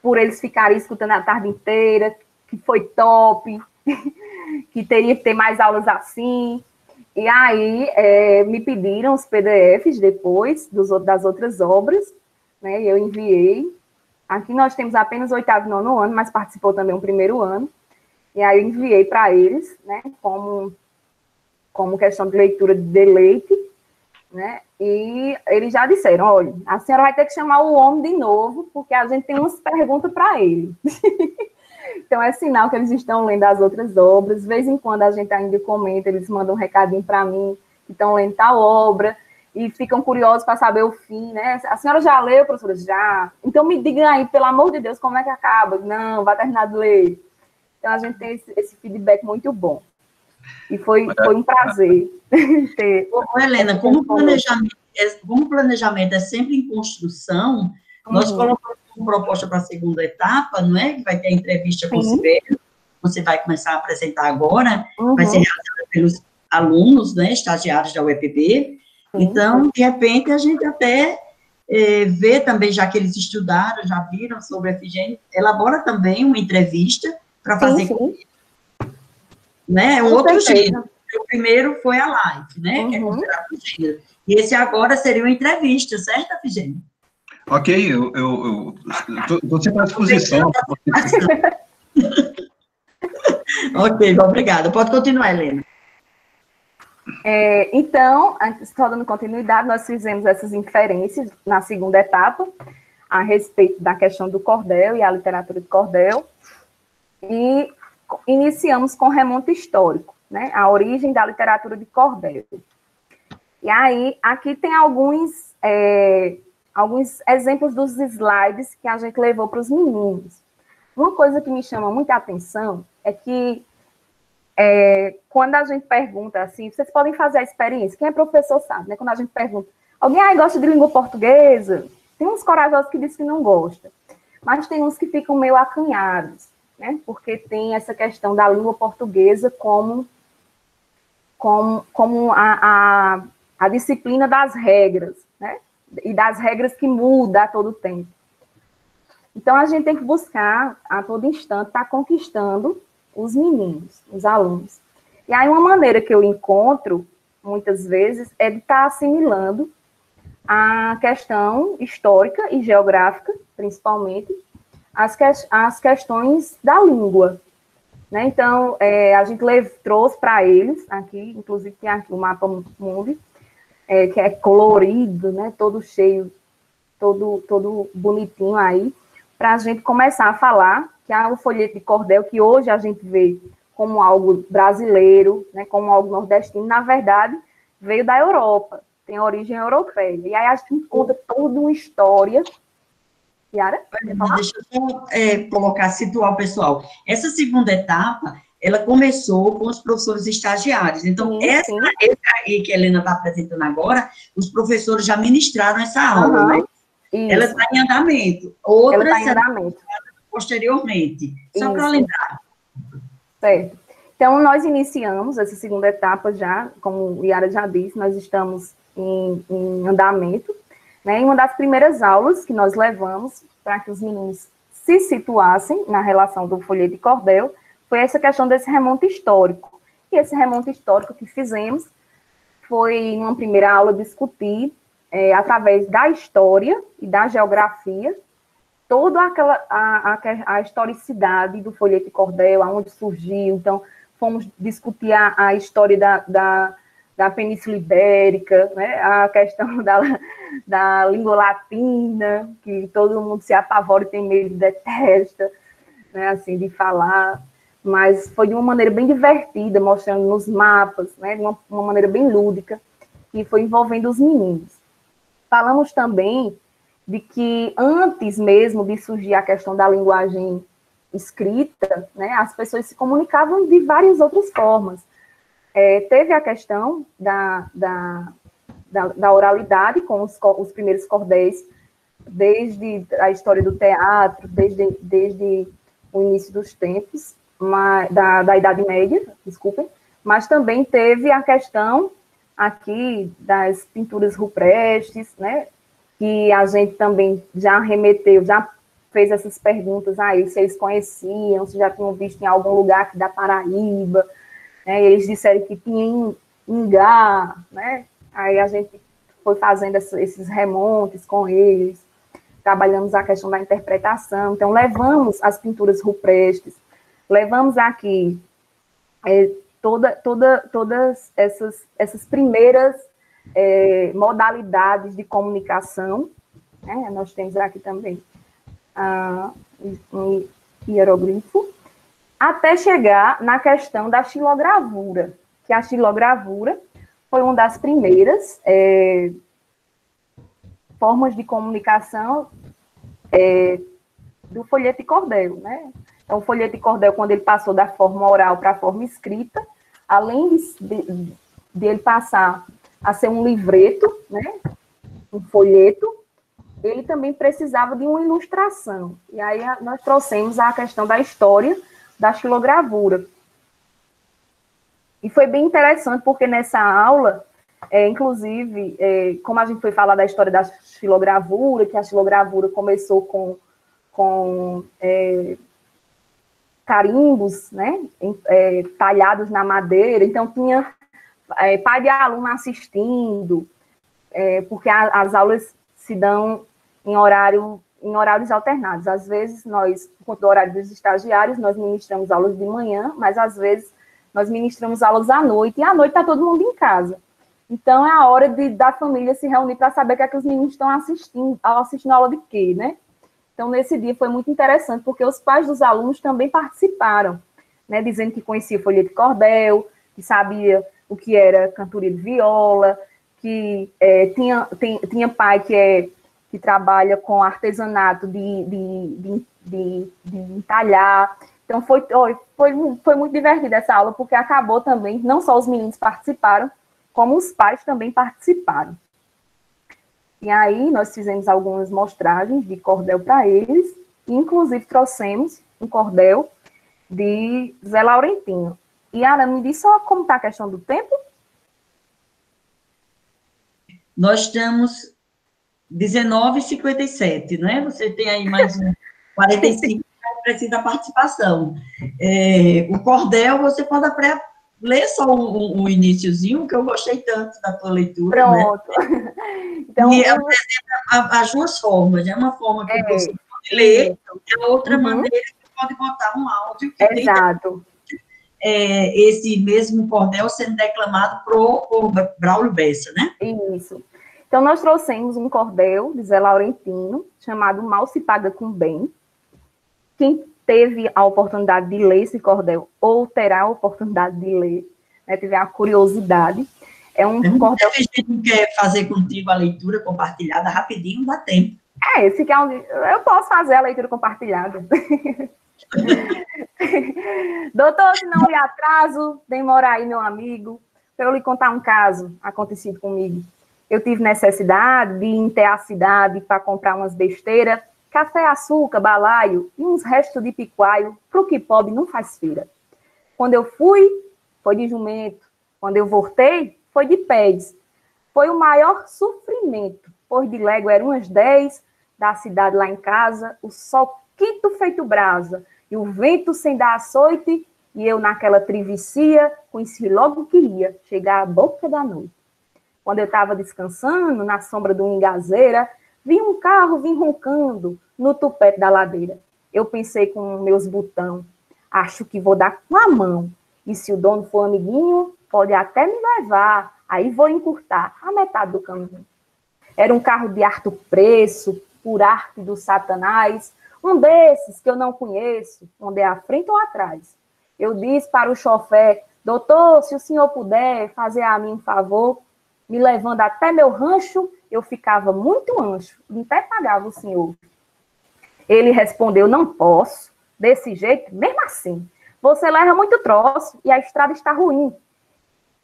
por eles ficarem escutando a tarde inteira, que foi top, que teria que ter mais aulas assim. E aí me pediram os PDFs depois das outras obras, né, e eu enviei. Aqui nós temos apenas o 8º e 9º ano, mas participou também o 1º ano. E aí eu enviei para eles, né, como questão de leitura de deleite, né, e eles já disseram, olha, a senhora vai ter que chamar o homem de novo, porque a gente tem umas perguntas para ele. Então é sinal que eles estão lendo as outras obras, de vez em quando a gente ainda comenta, eles mandam um recadinho para mim, que estão lendo tal obra, e ficam curiosos para saber o fim, né? A senhora já leu, professora? Já. Então me diga aí, pelo amor de Deus, como é que acaba? Não, vai terminar de ler. Então a gente tem esse feedback muito bom. E foi um prazer ter... Helena, como o planejamento é sempre em construção, nós colocamos uma proposta para a segunda etapa, não é? Que vai ter a entrevista com o Sibélio, você vai começar a apresentar agora, vai ser realizada pelos alunos, né, estagiários da UEPB. Então, de repente, a gente até vê também, já que eles estudaram, já viram sobre a Efigênio, elabora também uma entrevista para fazer com eles. Né? Um outro gênero. O primeiro foi a live, né? Que é considerado um gênero. E esse agora seria uma entrevista, certo, Efigênio? Ok, eu estou sempre à disposição. Ok, obrigada. Pode continuar, Helena. Então, só dando continuidade, nós fizemos essas inferências na segunda etapa, a respeito da questão do cordel e a literatura de cordel, e iniciamos com remonte histórico, né, a origem da literatura de cordel. E aí, aqui tem alguns exemplos dos slides que a gente levou para os meninos. Uma coisa que me chama muita atenção é que quando a gente pergunta assim, vocês podem fazer a experiência, quem é professor sabe, né? Quando a gente pergunta, alguém aí gosta de língua portuguesa? Tem uns corajosos que dizem que não gosta, mas tem uns que ficam meio acanhados. né? Porque tem essa questão da língua portuguesa como a disciplina das regras, né? E das regras que muda a todo tempo. Então, a gente tem que buscar, a todo instante, estar conquistando os meninos, os alunos. E aí, uma maneira que eu encontro, muitas vezes, é de estar assimilando a questão histórica e geográfica, principalmente, as questões da língua, né? Então, a gente trouxe para eles, aqui, inclusive tem aqui o mapa mundi, que é colorido, né? Todo cheio, todo bonitinho aí, para a gente começar a falar que o folheto de cordel, que hoje a gente vê como algo brasileiro, né? Como algo nordestino, na verdade, veio da Europa, tem origem europeia. E aí a gente conta toda uma história. Yara? Deixa eu só colocar, situar o pessoal. Essa segunda etapa, ela começou com os professores estagiários. Então, essa aí que a Helena está apresentando agora, os professores já ministraram essa aula, né? Isso. Ela está em andamento. Outras serão posteriormente. Só para lembrar. Certo. Então, nós iniciamos essa segunda etapa já, como o Yara já disse, nós estamos em andamento. Né? E uma das primeiras aulas que nós levamos para que os meninos se situassem na relação do folheto de cordel foi essa questão desse remonte histórico. E esse remonte histórico que fizemos foi, em uma primeira aula, discutir, através da história e da geografia, toda a historicidade do folheto de cordel, aonde surgiu. Então, fomos discutir a história da Península Ibérica, né? A questão da língua latina, que todo mundo se apavora e tem medo, detesta, né? Assim, de falar, mas foi de uma maneira bem divertida, mostrando nos mapas, né? De uma maneira bem lúdica, e foi envolvendo os meninos. Falamos também de que antes mesmo de surgir a questão da linguagem escrita, né? As pessoas se comunicavam de várias outras formas. Teve a questão da oralidade com os primeiros cordéis, desde a história do teatro, desde o início dos tempos, da Idade Média, desculpem, mas também teve a questão aqui das pinturas rupestres, né, que a gente também já remeteu, já fez essas perguntas aí, se eles conheciam, se já tinham visto em algum lugar aqui da Paraíba. Eles disseram que tinha em Ingá, né? Aí a gente foi fazendo esses remontes com eles, trabalhamos a questão da interpretação. Então, levamos as pinturas rupestres, levamos aqui todas essas primeiras modalidades de comunicação, né? Nós temos aqui também um hieroglifo, até chegar na questão da xilogravura, que a xilogravura foi uma das primeiras formas de comunicação do folheto de cordel, né? Então, o folheto de cordel, quando ele passou da forma oral para a forma escrita, além de ele passar a ser um livreto, né? Um folheto, ele também precisava de uma ilustração. E aí nós trouxemos a questão da história da xilogravura. E foi bem interessante, porque nessa aula, inclusive, como a gente foi falar da história da xilogravura, que a xilogravura começou com carimbos, né, talhados na madeira, então tinha pai de aluno assistindo, porque as aulas se dão em horários alternados. Às vezes, nós, por conta do horário dos estagiários, nós ministramos aulas de manhã, mas às vezes nós ministramos aulas à noite, e à noite está todo mundo em casa. Então, é a hora da família se reunir para saber o que é que os meninos estão assistindo a aula de quê, né? Então, nesse dia foi muito interessante, porque os pais dos alunos também participaram, né? Dizendo que conhecia folheto de cordel, que sabia o que era cantoria de viola, que tinha pai que trabalha com artesanato de entalhar. Então, foi muito divertida essa aula, porque acabou também, não só os meninos participaram, como os pais também participaram. E aí, nós fizemos algumas mostragens de cordel para eles, e inclusive trouxemos um cordel de Zé Laurentino. E, Ana, me diz só como está a questão do tempo? Nós estamos 19h57, né? Você tem aí mais um 45, precisa da participação. O cordel, você pode ler só o iniciozinho, que eu gostei tanto da tua leitura. Pronto. Né? Então, e apresenta as duas formas, né? Uma forma que você pode ler, e a outra maneira que pode botar um áudio que Exato. Esse mesmo cordel sendo declamado por Braulio Bessa, né? Isso. Então, nós trouxemos um cordel de Zé Laurentino, chamado Mal se Paga com Bem. Quem teve a oportunidade de ler esse cordel, ou terá a oportunidade de ler, né, tiver a curiosidade, é um cordel... Se a gente quer fazer contigo a leitura compartilhada rapidinho, dá tempo. Esse que é eu posso fazer a leitura compartilhada. Doutor, se não lhe atraso, demora aí, meu amigo, para eu lhe contar um caso acontecido comigo. Eu tive necessidade de ir até a cidade para comprar umas besteiras, café, açúcar, balaio e uns restos de picuaio, pro que pobre não faz feira. Quando eu fui, foi de jumento. Quando eu voltei, foi de pés. Foi o maior sofrimento, pois de légua eram umas 10, da cidade lá em casa, o sol quito feito brasa, e o vento sem dar açoite, e eu naquela travessia, conheci logo que ia chegar à boca da noite. Quando eu estava descansando, na sombra de uma engazeira, vi um carro vir roncando no tupete da ladeira. Eu pensei com meus botão, acho que vou dar com a mão, e se o dono for amiguinho, pode até me levar, aí vou encurtar a metade do caminho. Era um carro de alto preço, por arte do Satanás, um desses que eu não conheço, onde é à frente ou atrás. Eu disse para o chofer, doutor, se o senhor puder fazer a mim um favor, me levando até meu rancho, eu ficava muito ancho, até pagava o senhor. Ele respondeu, não posso, desse jeito, mesmo assim. Você leva muito troço e a estrada está ruim.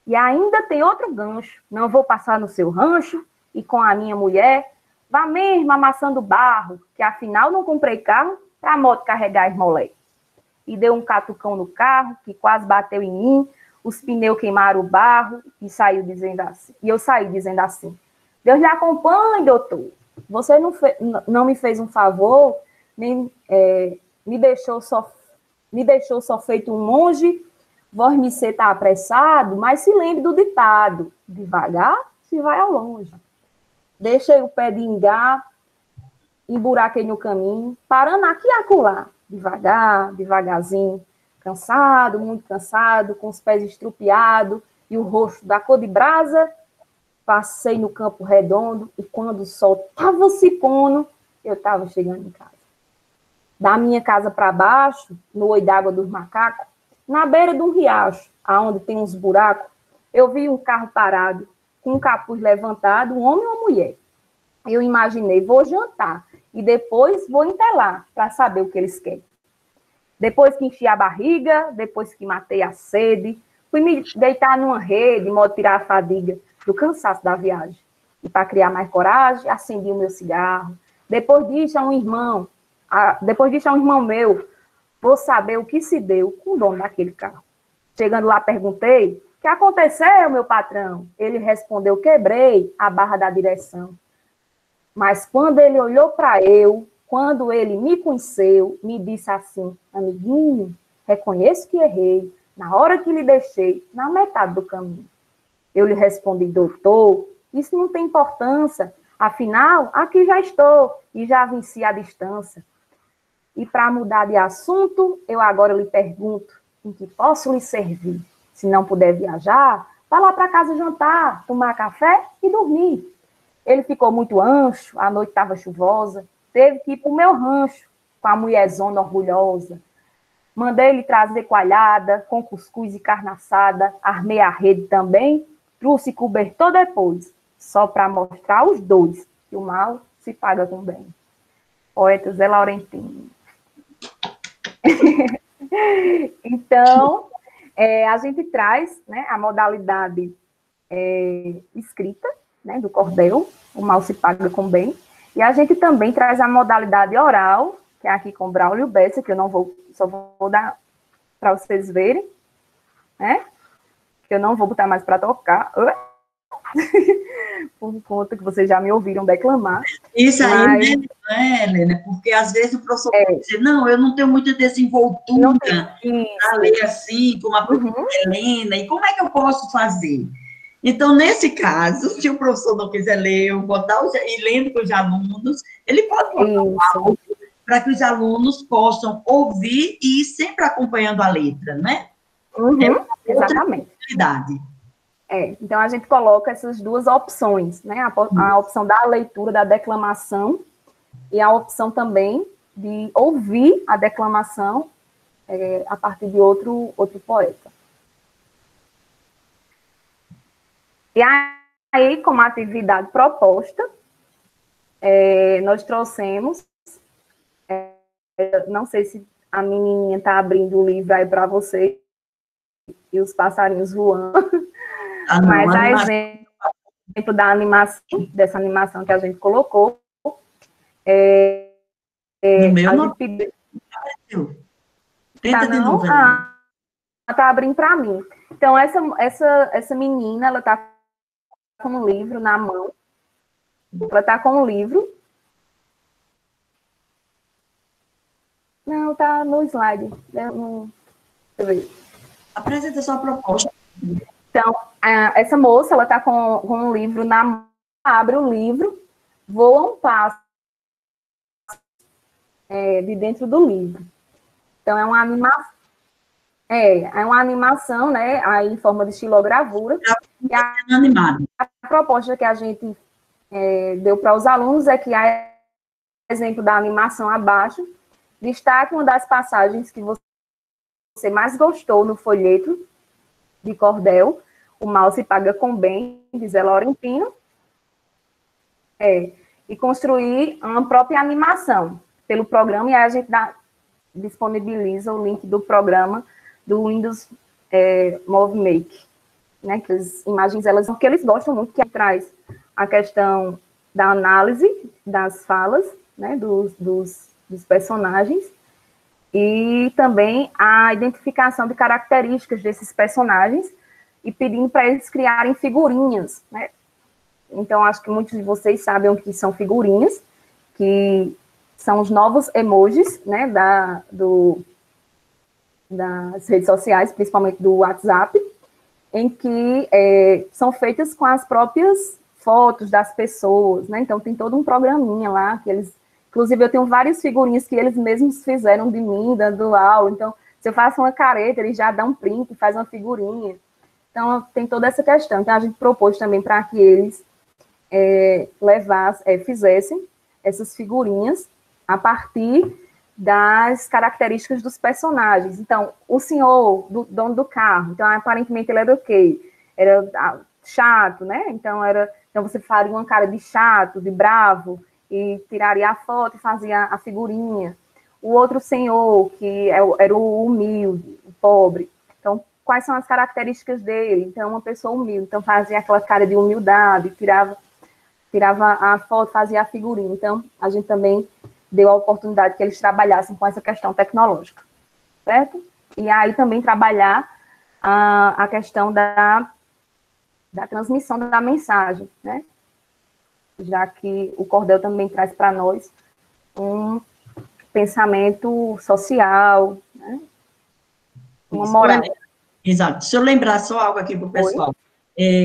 E ainda tem outro gancho, não vou passar no seu rancho e com a minha mulher, vá mesmo amassando barro, que afinal não comprei carro para a moto carregar as moleques. E deu um catucão no carro, que quase bateu em mim, os pneus queimaram o barro e eu saí dizendo assim, Deus lhe acompanhe, doutor. Você não me fez um favor, nem me deixou só feito um monge, vós me ser tá apressado, mas se lembre do ditado, devagar se vai ao longe. Deixei o pé de engar, emburaquei no caminho, parando aqui e acolá, devagar, devagarzinho, cansado, muito cansado, com os pés estrupiados e o rosto da cor de brasa, passei no Campo Redondo e quando o sol estava se pondo, eu estava chegando em casa. Da minha casa para baixo, no Oi d'Água dos Macacos, na beira de um riacho, aonde tem uns buracos, eu vi um carro parado, com um capuz levantado, um homem e uma mulher. Eu imaginei, vou jantar e depois vou entelar para saber o que eles querem. Depois que enchi a barriga, depois que matei a sede, fui me deitar numa rede, de modo tirar a fadiga do cansaço da viagem. E para criar mais coragem, acendi o meu cigarro. Depois disso, a um irmão meu, vou saber o que se deu com o dono daquele carro. Chegando lá, perguntei, o que aconteceu, meu patrão? Ele respondeu, quebrei a barra da direção. Mas quando ele olhou para eu, quando ele me conheceu, me disse assim, amiguinho, reconheço que errei, na hora que lhe deixei, na metade do caminho. Eu lhe respondi, doutor, isso não tem importância, afinal, aqui já estou e já venci a distância. E para mudar de assunto, eu agora lhe pergunto, em que posso lhe servir? Se não puder viajar, vá lá para casa jantar, tomar café e dormir. Ele ficou muito ancho, a noite estava chuvosa, teve que ir para o meu rancho, com a mulherzona orgulhosa. Mandei ele trazer coalhada, com cuscuz e carne assada, armei a rede também, trouxe cobertor depois, só para mostrar aos dois que o mal se paga com bem. Poeta Zé Laurentino. Então, a gente traz, né, a modalidade escrita, né, do cordel, o mal se paga com bem, e a gente também traz a modalidade oral, que é aqui com Braulio Bessa, que eu não vou, só vou dar para vocês verem, né? Que eu não vou botar mais para tocar, por conta que vocês já me ouviram declamar. Isso aí, mas... né, Helena? Porque às vezes o professor pode dizer, não, eu não tenho muita desenvoltura para ler assim, como a professora Helena, e como é que eu posso fazer? Então, nesse caso, se o professor não quiser ler, eu botar e lendo com os alunos, ele pode botar um áudio para que os alunos possam ouvir e ir sempre acompanhando a letra, né? Exatamente. Então, a gente coloca essas duas opções, né? A opção da leitura, da declamação, e a opção também de ouvir a declamação a partir de outro poeta. E aí, como atividade proposta, nós trouxemos, não sei se a menininha está abrindo o livro aí para você, e os passarinhos voando, mas a exemplo da animação, dessa animação que a gente colocou, meu não apareceu. Tenta de novo. Tá abrindo para mim. Então, essa menina, ela tá com um livro na mão. Ela tá com um livro. Não, tá no slide. Deixa eu ver. Apresenta sua proposta. Então, essa moça, ela tá com um livro na mão, abre o livro, voa um passo de dentro do livro. Então, é uma animação. É uma animação, né, aí em forma de estilogravura. E a proposta que a gente deu para os alunos é que, a exemplo da animação abaixo, destaque uma das passagens que você mais gostou no folheto de cordel, O Mal se Paga com Bem, de Zé Laurentino, e construir uma própria animação pelo programa, e aí a gente disponibiliza o link do programa do Windows Movie Make, né, que as imagens, que eles gostam muito, que traz a questão da análise das falas, né, dos personagens, e também a identificação de características desses personagens, e pedindo para eles criarem figurinhas, né. Então, acho que muitos de vocês sabem o que são figurinhas, que são os novos emojis, né, das redes sociais, principalmente do WhatsApp, em que são feitas com as próprias fotos das pessoas, né? Então, tem todo um programinha lá, que eles... Inclusive, eu tenho várias figurinhas que eles mesmos fizeram de mim, dando aula. Então, se eu faço uma careta, eles já dão um print, faz uma figurinha. Então, tem toda essa questão. Então, a gente propôs também para que eles fizessem essas figurinhas a partir das características dos personagens. Então, o senhor, dono do carro, então, aparentemente, ele era o quê? Era chato, né? Então, você faria uma cara de chato, de bravo, e tiraria a foto e fazia a figurinha. O outro senhor, que era o humilde, o pobre. Então, quais são as características dele? Então, uma pessoa humilde. Então, fazia aquela cara de humildade, tirava a foto, fazia a figurinha. Então, a gente também deu a oportunidade que eles trabalhassem com essa questão tecnológica, certo? E aí também trabalhar a questão da transmissão da mensagem, né? Já que o cordel também traz para nós um pensamento social, né? Uma moral. Exato. Deixa eu lembrar só algo aqui para o pessoal.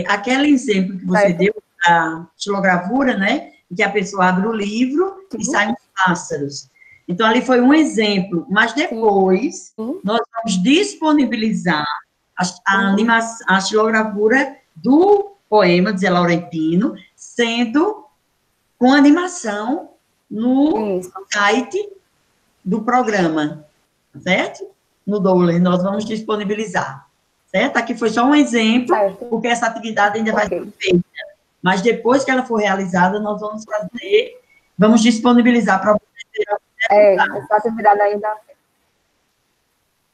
Aquele exemplo que você deu, a estilogravura, né? Que a pessoa abre o livro e saem os pássaros. Então, ali foi um exemplo, mas depois nós vamos disponibilizar a estilogravura do poema de Zé Laurentino, sendo com animação no site do programa, certo? No Doodle, nós vamos disponibilizar, certo? Aqui foi só um exemplo, porque essa atividade ainda vai ser feita. Mas depois que ela for realizada, nós vamos disponibilizar para você. Essa atividade ainda...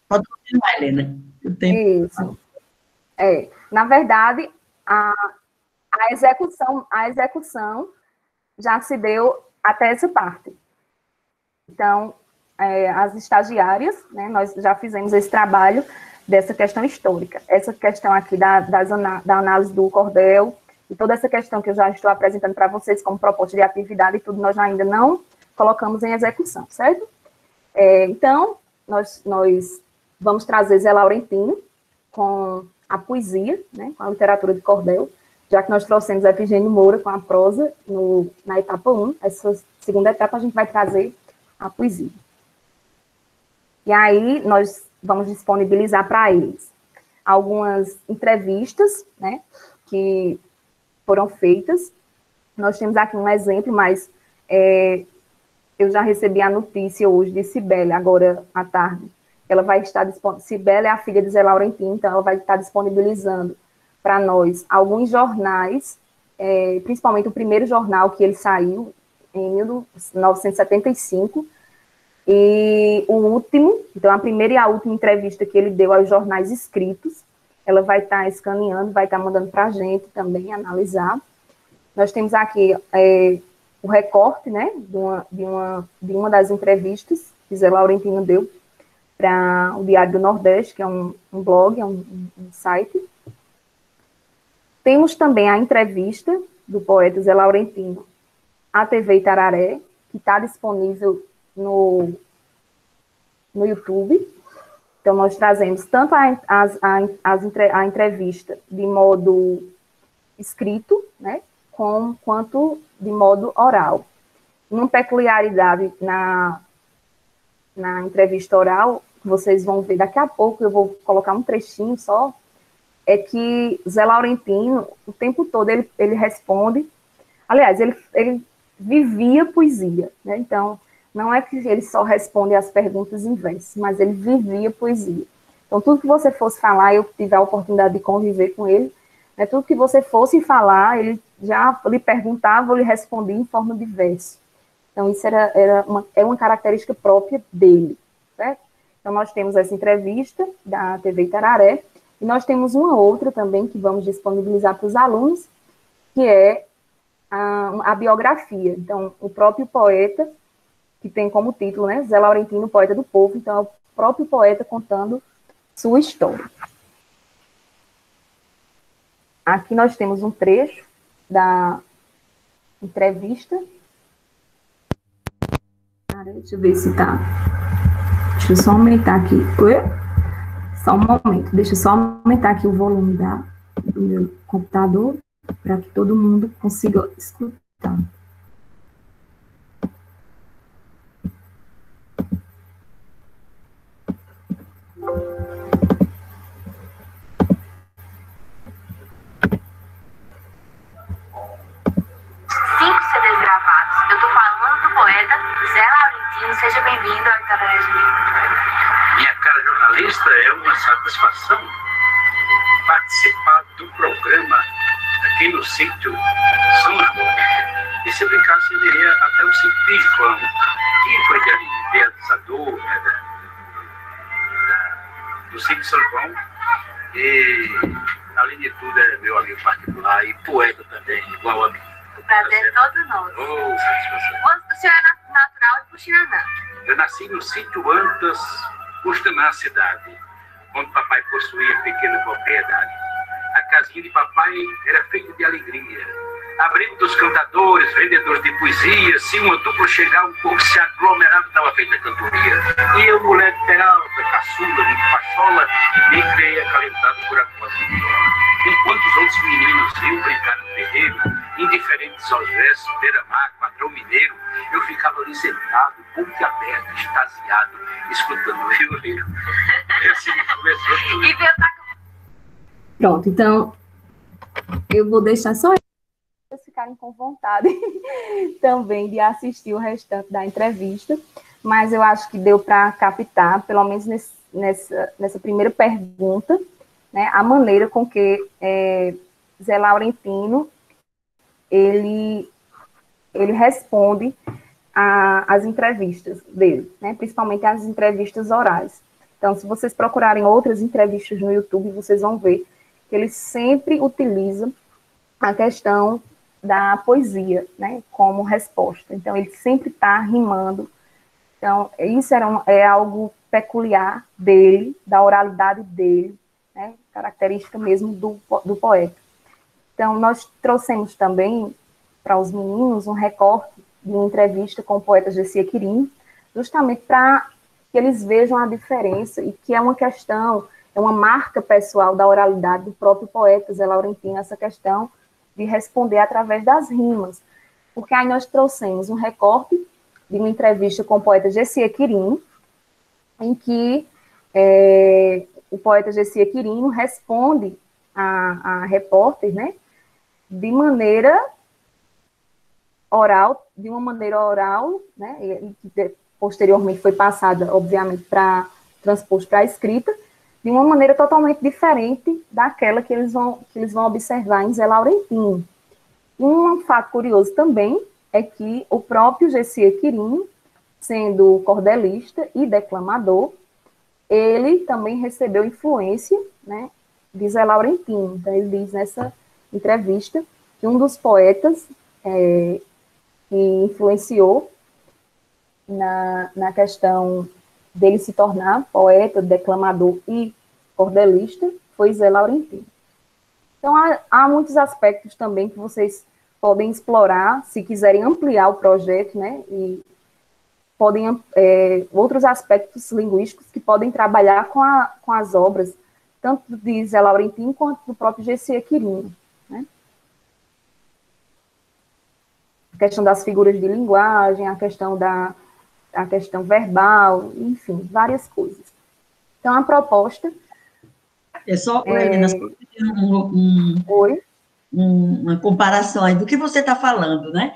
Pode continuar, Helena. Isso. Na verdade, a execução já se deu até essa parte. Então, as estagiárias, né, nós já fizemos esse trabalho dessa questão histórica. Essa questão aqui da análise do cordel, e toda essa questão que eu já estou apresentando para vocês como proposta de atividade e tudo, nós ainda não colocamos em execução, certo? Então, nós vamos trazer Zé Laurentino com a poesia, né, com a literatura de cordel, já que nós trouxemos Efigênio Moura com a prosa na etapa 1, essa segunda etapa a gente vai trazer a poesia. E aí nós vamos disponibilizar para eles algumas entrevistas, né, que foram feitas. Nós temos aqui um exemplo, mas eu já recebi a notícia hoje de Cibele, agora à tarde. Ela vai estar disponibilizando, Cibele é a filha de Zé Laurentino, então ela vai estar disponibilizando para nós alguns jornais, principalmente o primeiro jornal que ele saiu em 1975, e o último, então a primeira e a última entrevista que ele deu aos jornais escritos, ela vai estar escaneando, vai estar mandando para a gente também analisar. Nós temos aqui o recorte, né, de uma das entrevistas que Zé Laurentino deu para o Diário do Nordeste, que é um blog, é um site. Temos também a entrevista do poeta Zé Laurentino à TV Itararé, que está disponível no YouTube. Então, nós trazemos tanto a entrevista de modo escrito, né, quanto de modo oral. Uma peculiaridade na entrevista oral, que vocês vão ver daqui a pouco, eu vou colocar um trechinho só, é que Zé Laurentino, o tempo todo, ele responde. Aliás, ele vivia poesia, né? Então, não é que ele só responde as perguntas em verso, mas ele vivia poesia. Então, tudo que você fosse falar, eu tive a oportunidade de conviver com ele, né? Tudo que você fosse falar, ele já lhe perguntava ou lhe respondia em forma de verso. Então, isso é uma característica própria dele, certo? Então, nós temos essa entrevista da TV Itararé, e nós temos uma outra também que vamos disponibilizar para os alunos, que é a biografia. Então, o próprio poeta, que tem como título, né, Zé Laurentino, Poeta do Povo, então é o próprio poeta contando sua história. Aqui nós temos um trecho da entrevista. Deixa eu ver se tá. Deixa eu só aumentar aqui. Só um momento. Deixa eu só aumentar aqui o volume do meu computador para que todo mundo consiga escutar. Seja bem-vindo ao Itararé de Livro. Minha cara jornalista, é uma satisfação participar do programa aqui no sítio São João. E se brincasse, diria até o sítio João, que foi de idealizador, né, do sítio São João. E, além de tudo, é meu amigo particular e poeta também, igual a mim. O prazer é todo nosso. Oh, satisfação. O senhor é natural de Puxinanã? Eu nasci no sítio Antas, Puxinanã, cidade, onde papai possuía pequena propriedade. A casinha de papai era feita de alegria. Abrindo dos cantadores, vendedores de poesia, se uma dupla chegava, um pouco se aglomerava e estava feita a cantoria. E eu, moleque peralta, caçula, de pachola, me criei acalentado por a coisa. Enquanto os outros meninos iam brincar no terreiro, indiferentes aos versos, beira-mar, padrão mineiro, eu ficava ali sentado, boca aberta, extasiado, escutando o violeiro. Assim começou tudo. Pronto, então, eu vou deixar só eles ficarem com vontade também de assistir o restante da entrevista, mas eu acho que deu para captar, pelo menos nessa primeira pergunta, né, a maneira com que Zé Laurentino ele responde às entrevistas dele, né, principalmente as entrevistas orais. Então, se vocês procurarem outras entrevistas no YouTube, vocês vão ver que ele sempre utiliza a questão da poesia, né, como resposta. Então, ele sempre está rimando Então, isso é algo peculiar dele, da oralidade dele, né? Característica mesmo do poeta. Então, nós trouxemos também para os meninos um recorte de uma entrevista com o poeta Gessia Quirino, justamente para que eles vejam a diferença e que é uma questão, é uma marca pessoal da oralidade do próprio poeta Zé Laurentino, essa questão de responder através das rimas. Porque aí nós trouxemos um recorte de uma entrevista com o poeta Gessia Quirino, em que o poeta Gessia Quirino responde a repórter, né, de uma maneira oral, né, e que posteriormente foi passada, obviamente, transposto para a escrita, de uma maneira totalmente diferente daquela que eles vão observar em Zé Laurentino. Um fato curioso também é que o próprio Gessia Quirino, sendo cordelista e declamador, ele também recebeu influência, né, de Zé Laurentino. Então, ele diz nessa entrevista que um dos poetas que influenciou na questão dele se tornar poeta, declamador e cordelista foi Zé Laurentino. Então, há muitos aspectos também que vocês podem explorar, se quiserem ampliar o projeto, né, e podem, outros aspectos linguísticos que podem trabalhar com as obras, tanto de Zé Laurentino quanto do próprio Gessia Quirino, né? A questão das figuras de linguagem, a questão verbal, enfim, várias coisas. Então, a proposta... Helena, só Oi? Uma comparação aí do que você está falando, né?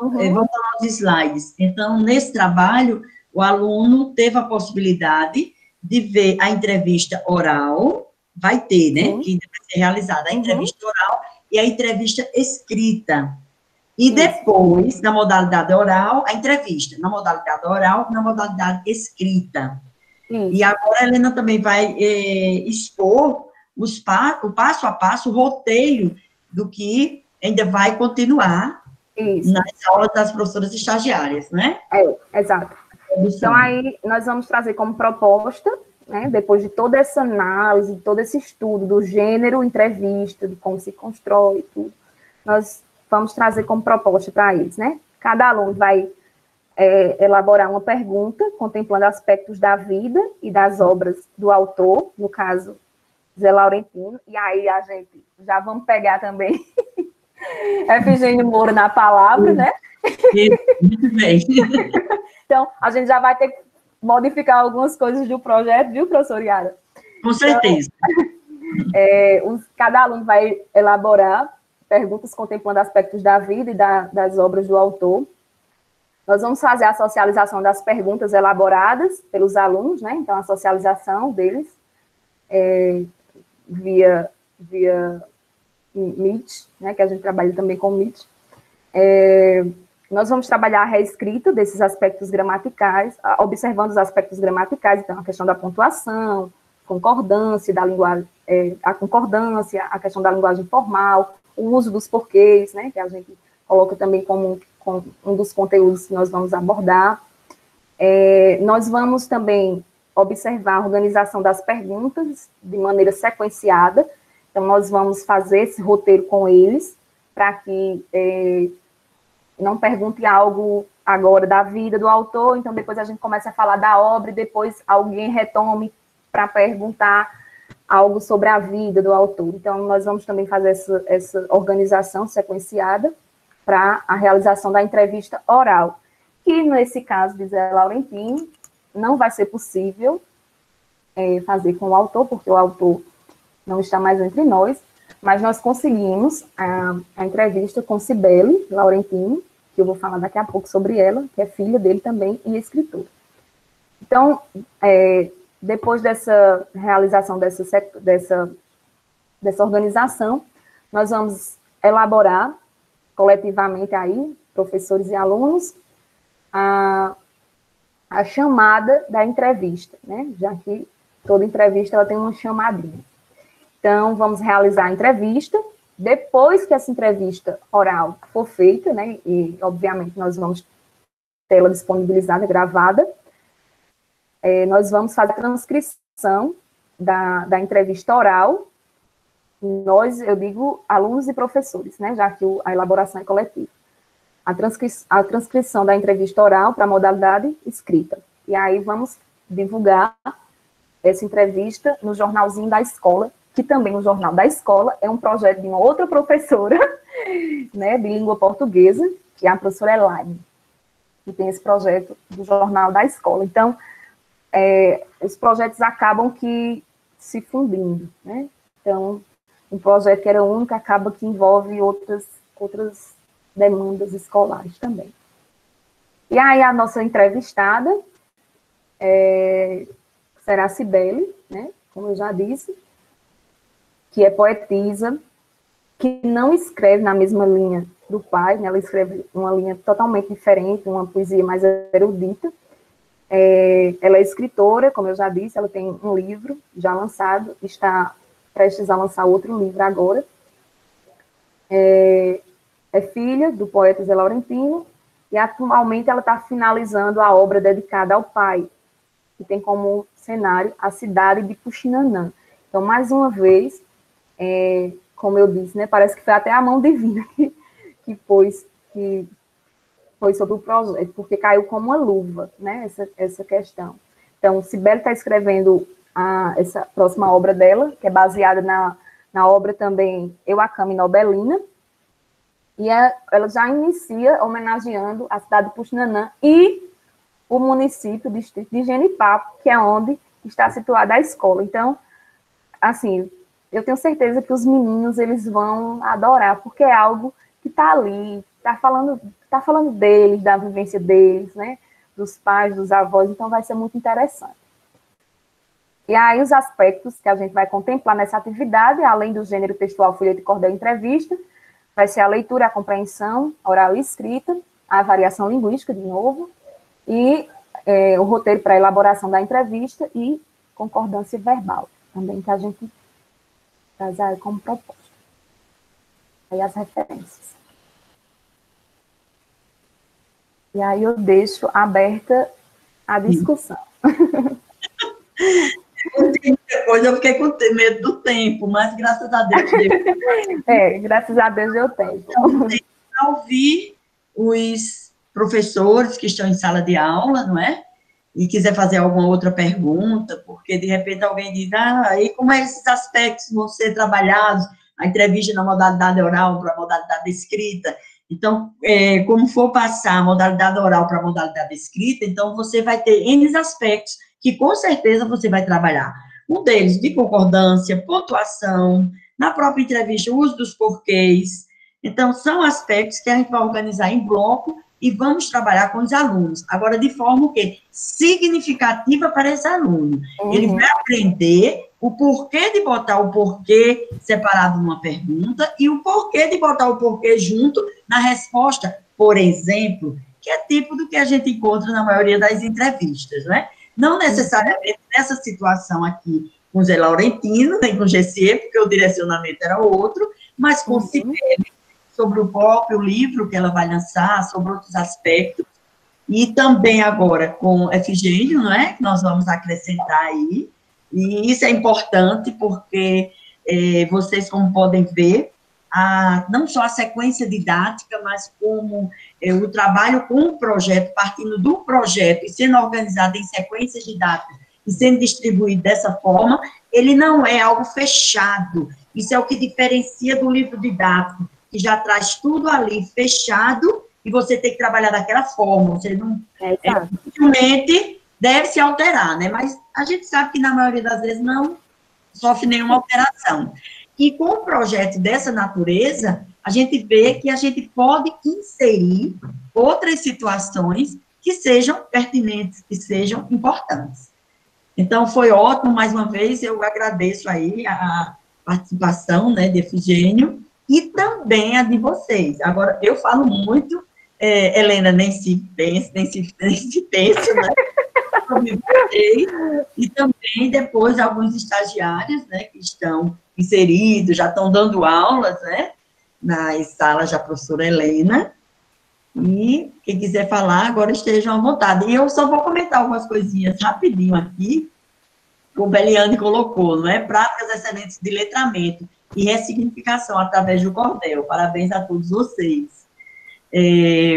Voltando aos slides. Então, nesse trabalho, o aluno teve a possibilidade de ver a entrevista oral, vai ter, né? Que ainda vai ser realizada a entrevista oral e a entrevista escrita. E depois, na modalidade oral, a entrevista. Na modalidade oral, na modalidade escrita. E agora a Helena também vai expor o passo a passo, o roteiro do que ainda vai continuar nas aulas das professoras estagiárias, né? Exato. Então, aí, nós vamos trazer como proposta, né, depois de toda essa análise, todo esse estudo do gênero entrevista, de como se constrói tudo, nós vamos trazer como proposta para eles, né? Cada aluno vai elaborar uma pergunta contemplando aspectos da vida e das obras do autor, no caso, Zé Laurentino, e aí a gente já vamos pegar também Efigênio Moura na palavra, né? Muito bem. Então, a gente já vai ter que modificar algumas coisas do projeto, viu, professor Yara? Com certeza. Então, cada aluno vai elaborar perguntas contemplando aspectos da vida e das obras do autor. Nós vamos fazer a socialização das perguntas elaboradas pelos alunos, né? Então, a socialização deles via Meet, né? Que a gente trabalha também com Meet. Nós vamos trabalhar a reescrita desses aspectos gramaticais, observando os aspectos gramaticais, então, a questão da pontuação, concordância da linguagem, a concordância, a questão da linguagem formal, o uso dos porquês, né? Que a gente coloca também como um dos conteúdos que nós vamos abordar. Nós vamos também observar a organização das perguntas de maneira sequenciada. Então, nós vamos fazer esse roteiro com eles, para que não pergunte algo agora da vida do autor, então depois a gente começa a falar da obra, e depois alguém retome para perguntar algo sobre a vida do autor. Então, nós vamos também fazer essa organização sequenciada para a realização da entrevista oral, que nesse caso de Zé Laurentino, não vai ser possível fazer com o autor, porque o autor não está mais entre nós, mas nós conseguimos a entrevista com Cibele Laurentino, que eu vou falar daqui a pouco sobre ela, que é filha dele também e escritora. Então, depois dessa realização dessa organização, nós vamos elaborar coletivamente aí, professores e alunos, a chamada da entrevista, né? Já que toda entrevista ela tem uma chamadinha. Então, vamos realizar a entrevista. Depois que essa entrevista oral for feita, né? E, obviamente, nós vamos tela disponibilizada, gravada. Nós vamos fazer a transcrição da entrevista oral. Nós, eu digo, alunos e professores, né, já que a elaboração é coletiva. A transcrição da entrevista oral para a modalidade escrita. E aí vamos divulgar essa entrevista no jornalzinho da escola, que também o Jornal da Escola é um projeto de uma outra professora, né, de língua portuguesa, que é a professora Elaine, que tem esse projeto do Jornal da Escola. Então, os projetos acabam que se fundindo, né? Então, um projeto que era único acaba que envolve outras demandas escolares também. E aí, a nossa entrevistada será a Cibele, né, como eu já disse, que é poetisa, que não escreve na mesma linha do pai, né, ela escreve uma linha totalmente diferente, uma poesia mais erudita. Ela é escritora, como eu já disse, ela tem um livro já lançado, está prestes a lançar outro livro agora. É filha do poeta Zé Laurentino, e atualmente ela está finalizando a obra dedicada ao pai, que tem como cenário a cidade de Puxinanã. Então, mais uma vez, como eu disse, né, parece que foi até a mão divina que foi sobre o projeto, porque caiu como uma luva, né, essa questão. Então, Cibele está escrevendo essa próxima obra dela, que é baseada na obra também Eu, a Cama e Nobelina, e ela já inicia homenageando a cidade de Puxinanã e o município, o distrito de Genipapo, que é onde está situada a escola. Então, assim, eu tenho certeza que os meninos, eles vão adorar, porque é algo que está ali, está falando deles, da vivência deles, né, dos pais, dos avós, então vai ser muito interessante. E aí os aspectos que a gente vai contemplar nessa atividade, além do gênero textual, folheto, cordel e entrevista, vai ser a leitura, a compreensão oral e escrita, a variação linguística, de novo, e o roteiro para a elaboração da entrevista e concordância verbal, também que a gente traz aí como proposta. Aí as referências. E aí eu deixo aberta a discussão. Depois eu fiquei com medo do tempo, mas graças a Deus deu. Graças a Deus eu tenho. Para ouvir os professores que estão em sala de aula, não é? E quiser fazer alguma outra pergunta, porque de repente alguém diz, e como esses aspectos vão ser trabalhados, a entrevista na modalidade oral para a modalidade escrita. Então, como for passar a modalidade oral para a modalidade escrita, então você vai ter N aspectos que com certeza você vai trabalhar. Um deles de concordância, pontuação, na própria entrevista, o uso dos porquês. Então, são aspectos que a gente vai organizar em bloco e vamos trabalhar com os alunos. Agora, de forma o quê? Significativa para esse aluno. Ele vai aprender o porquê de botar o porquê separado numa pergunta e o porquê de botar o porquê junto na resposta, por exemplo, que é tipo do que a gente encontra na maioria das entrevistas, né? Não necessariamente nessa situação aqui com o Zé Laurentino, nem com o GCE, porque o direcionamento era outro, mas com Cibele, sobre o próprio livro que ela vai lançar, sobre outros aspectos, e também agora com Efigênio, não é? Que nós vamos acrescentar aí, e isso é importante porque vocês, como podem ver, não só a sequência didática, mas como o trabalho com o projeto, partindo do projeto e sendo organizado em sequências didáticas e sendo distribuído dessa forma, ele não é algo fechado. Isso é o que diferencia do livro didático, que já traz tudo ali fechado e você tem que trabalhar daquela forma. Você não dificilmente deve se alterar, né? Mas a gente sabe que na maioria das vezes não sofre nenhuma alteração. E com um projeto dessa natureza, a gente vê que a gente pode inserir outras situações que sejam pertinentes, que sejam importantes. Então, foi ótimo, mais uma vez, eu agradeço aí a participação, né, de Efigênio, e também a de vocês. Agora, eu falo muito, Helena, nem se pense, né? E também, depois, alguns estagiários, né, que estão inseridos, já estão dando aulas, né, nas salas da professora Helena, E quem quiser falar, agora estejam à vontade. E eu só vou comentar algumas coisinhas rapidinho aqui, que o Beliane colocou, não é? Práticas excelentes de letramento e ressignificação através do cordel. Parabéns a todos vocês.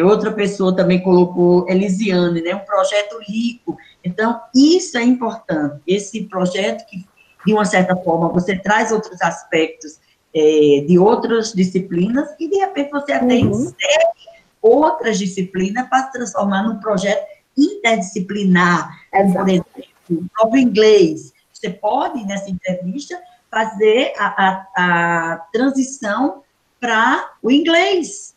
Outra pessoa também colocou, Elisiane, né? Um projeto rico. Então, isso é importante. Esse projeto que, de uma certa forma, você traz outros aspectos de outras disciplinas e, de repente, você até insere outras disciplinas para se transformar num projeto interdisciplinar, como, por exemplo, o próprio inglês. Você pode, nessa entrevista, fazer a transição para o inglês.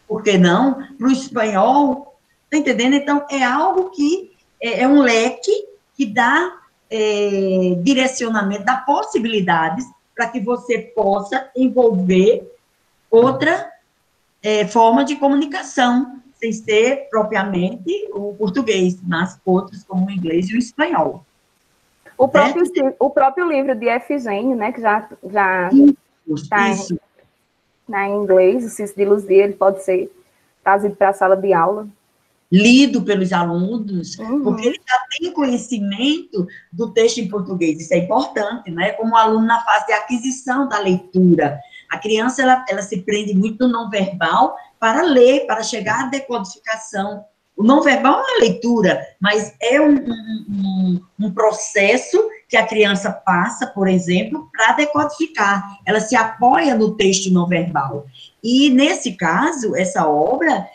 Por que não? Para o espanhol. Está entendendo? Então, é algo que é um leque que dá direcionamento, dá possibilidades para que você possa envolver outra forma de comunicação, sem ser propriamente o português, mas outros como o inglês e o espanhol. O próprio livro de Efigênio, né, que já está em inglês, o Cis de Luzia, ele pode ser trazido para a sala de aula. Lido pelos alunos, porque ele já tem conhecimento do texto em português, isso é importante, né? Como o aluno na fase de aquisição da leitura. A criança, ela se prende muito no não verbal para ler, para chegar à decodificação. O não verbal é a leitura, mas é um processo que a criança passa, por exemplo, para decodificar. Ela se apoia no texto não verbal. E, nesse caso, essa obra,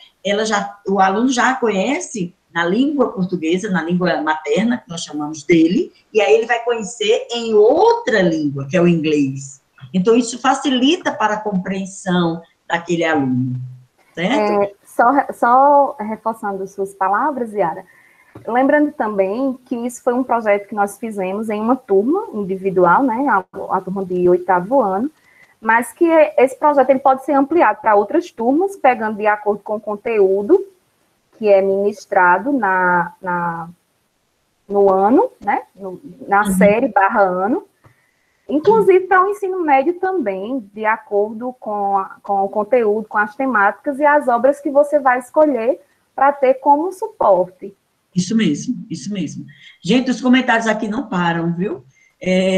o aluno já a conhece na língua portuguesa, na língua materna, que nós chamamos dele, e aí ele vai conhecer em outra língua, que é o inglês. Então, isso facilita para a compreensão daquele aluno, certo? Só reforçando suas palavras, Yara, lembrando também que isso foi um projeto que nós fizemos em uma turma individual, né, a turma de 8º ano, mas que esse projeto ele pode ser ampliado para outras turmas, pegando de acordo com o conteúdo que é ministrado no ano, né, na série /ano, inclusive para o ensino médio também, de acordo com o conteúdo, com as temáticas e as obras que você vai escolher para ter como suporte. Isso mesmo, isso mesmo. Gente, os comentários aqui não param, viu?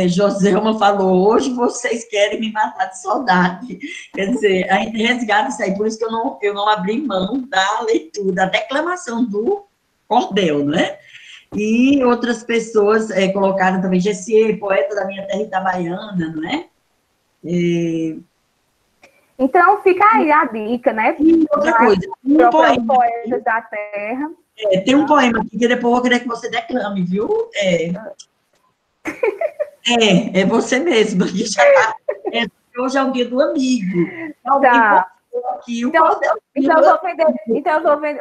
Joselma falou, hoje vocês querem me matar de saudade. Quer dizer, a gente resgata isso aí, por isso que eu não abri mão da leitura, da declamação do cordel, né? E outras pessoas colocaram também, Gessier, poeta da minha terra itabaiana, não é? Então, fica aí a dica, né? E outra coisa, um poema. Poetas da terra. Tem um poema aqui que depois eu vou querer que você declame, viu? É você mesmo. Hoje é o dia do amigo. Tá. Aqui,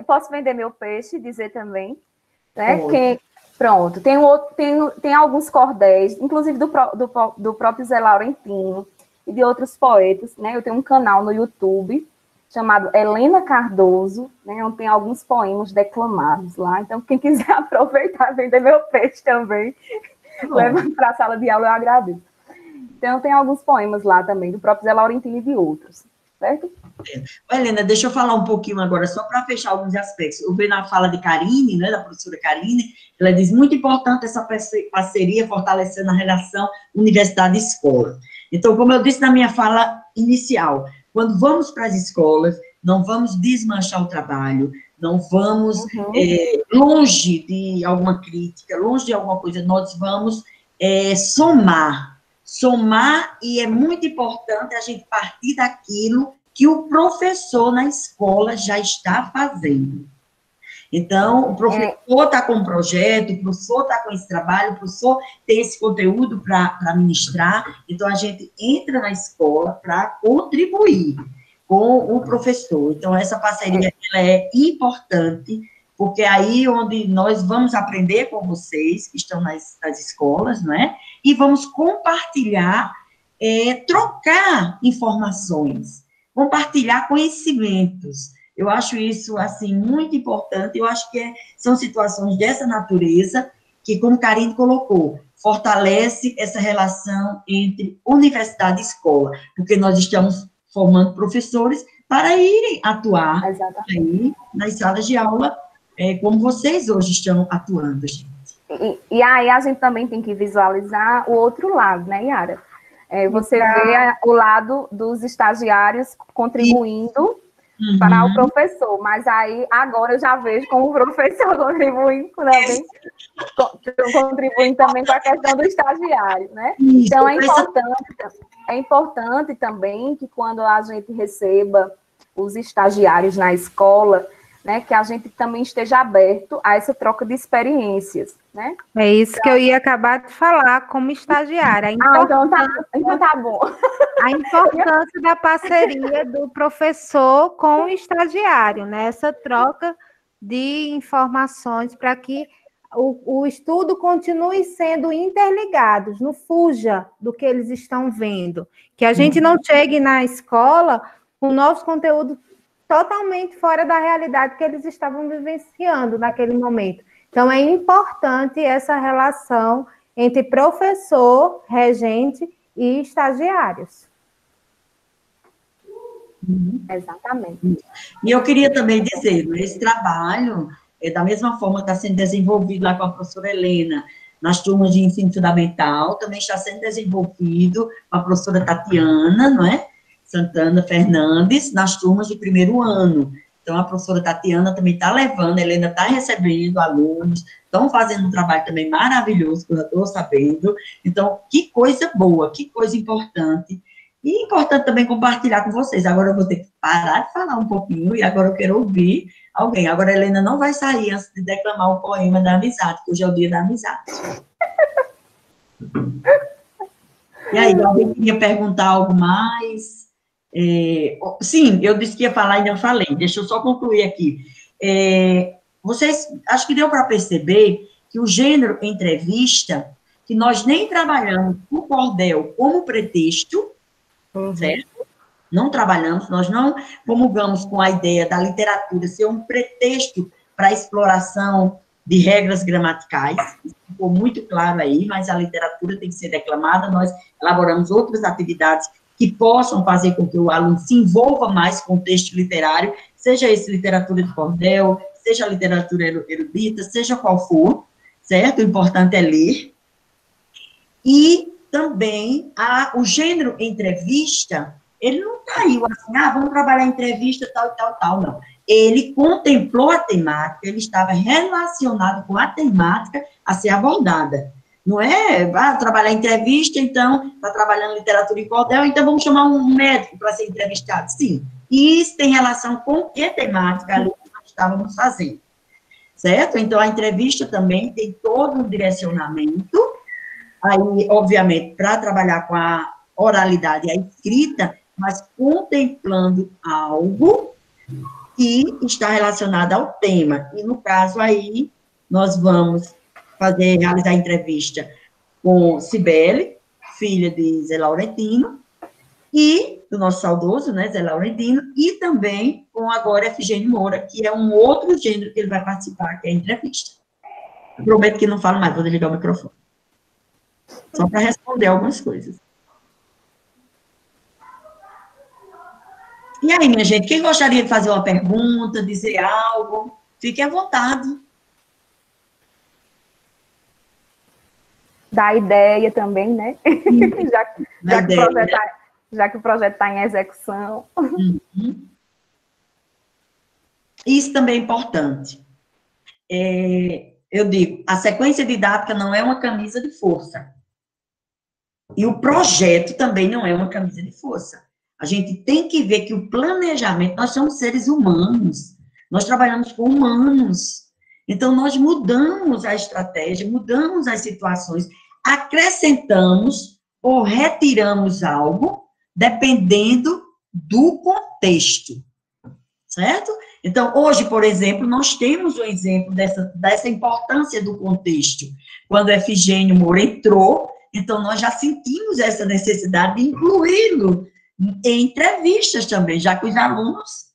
posso vender meu peixe, dizer também, né? Pronto, tem alguns cordéis, inclusive do próprio Zé Laurentino e de outros poetas, né? Eu tenho um canal no YouTube chamado Helena Cardoso, né? Onde tem alguns poemas declamados lá. Então, quem quiser aproveitar, vender meu peixe também, leva para a sala de aula, eu agradeço. Então, tem alguns poemas lá também, do próprio Zé Laurentino e de outros, certo? Helena, deixa eu falar um pouquinho agora, só para fechar alguns aspectos. Eu vi na fala de Karine, né, da professora Karine, ela diz, muito importante essa parceria, fortalecendo a relação universidade-escola. Então, como eu disse na minha fala inicial, quando vamos para as escolas, não vamos desmanchar o trabalho, não vamos longe de alguma crítica, longe de alguma coisa, nós vamos somar, e é muito importante a gente partir daquilo que o professor na escola já está fazendo. Então, o professor está com um projeto, o professor está com esse trabalho, o professor tem esse conteúdo para ministrar, então a gente entra na escola para contribuir com o professor. Então, essa parceria ela é importante, porque aí onde nós vamos aprender com vocês, que estão nas escolas, né? E vamos compartilhar, trocar informações, compartilhar conhecimentos. Eu acho isso, assim, muito importante. Eu acho que são situações dessa natureza que, como Karine colocou, fortalece essa relação entre universidade e escola, porque nós estamos formando professores, para irem atuar aí nas salas de aula, como vocês hoje estão atuando, gente. E aí a gente também tem que visualizar o outro lado, né, Yara? Você vê o lado dos estagiários contribuindo para o professor, mas aí agora eu já vejo como o professor contribuindo também com a questão do estagiário, né? Então é importante também que quando a gente receba os estagiários na escola, né, que a gente também esteja aberto a essa troca de experiências, né? É isso que eu ia acabar de falar como estagiária. Então tá bom. A importância da parceria do professor com o estagiário, né? Essa troca de informações para que o estudo continue sendo interligados, não fuja do que eles estão vendo. Que a gente não chegue na escola com novos conteúdos totalmente fora da realidade que eles estavam vivenciando naquele momento. Então, é importante essa relação entre professor, regente e estagiários. Exatamente. E eu queria também dizer, esse trabalho, da mesma forma que está sendo desenvolvido lá com a professora Helena, nas turmas de ensino fundamental, também está sendo desenvolvido com a professora Tatiana, não é? Santana Fernandes, nas turmas de primeiro ano. Então, a professora Tatiana também está levando, a Helena está recebendo alunos, estão fazendo um trabalho também maravilhoso, que eu já estou sabendo. Então, que coisa boa, que coisa importante. E importante também compartilhar com vocês. Agora eu vou ter que parar de falar um pouquinho, e agora eu quero ouvir alguém. Agora a Helena não vai sair antes de declamar o poema da amizade, que hoje é o dia da amizade. E aí, alguém queria perguntar algo mais? Sim, eu disse que ia falar e não falei. Deixa eu só concluir aqui. Vocês, acho que deu para perceber que o gênero entrevista, que nós nem trabalhamos o cordel como pretexto, certo? Não trabalhamos, nós não comulgamos com a ideia da literatura ser um pretexto para a exploração de regras gramaticais, isso ficou muito claro aí, mas a literatura tem que ser declamada, nós elaboramos outras atividades que possam fazer com que o aluno se envolva mais com o texto literário, seja esse literatura de cordel, seja literatura erudita, seja qual for, certo? O importante é ler. E também o gênero entrevista, ele não caiu assim, vamos trabalhar entrevista, tal, não. Ele contemplou a temática, ele estava relacionado com a temática a ser abordada. Não é, trabalhar entrevista, então, está trabalhando literatura em cordel, então vamos chamar um médico para ser entrevistado. Sim, e isso tem relação com que temática ali nós estávamos fazendo, certo? Então, a entrevista também tem todo um direcionamento, aí, obviamente, para trabalhar com a oralidade e a escrita, mas contemplando algo que está relacionado ao tema. E, no caso, aí, nós vamos realizar a entrevista com Cibele, filha de Zé Laurentino, e do nosso saudoso, né, Zé Laurentino, e também com agora Efigênio Moura, que é um outro gênero que ele vai participar, que é a entrevista. Eu prometo que não falo mais, vou desligar o microfone. Só para responder algumas coisas. E aí, minha gente, quem gostaria de fazer uma pergunta, dizer algo, fique à vontade. Da ideia também, né? já que o projeto está em execução. Uhum. Isso também é importante. Eu digo, a sequência didática não é uma camisa de força. E o projeto também não é uma camisa de força. A gente tem que ver que o planejamento, nós somos seres humanos, nós trabalhamos com humanos. Então, nós mudamos a estratégia, mudamos as situações, acrescentamos ou retiramos algo, dependendo do contexto, certo? Então, hoje, por exemplo, nós temos um exemplo dessa importância do contexto. Quando Efigênio Moura entrou, então nós já sentimos essa necessidade de incluí-lo em entrevistas também, já que os alunos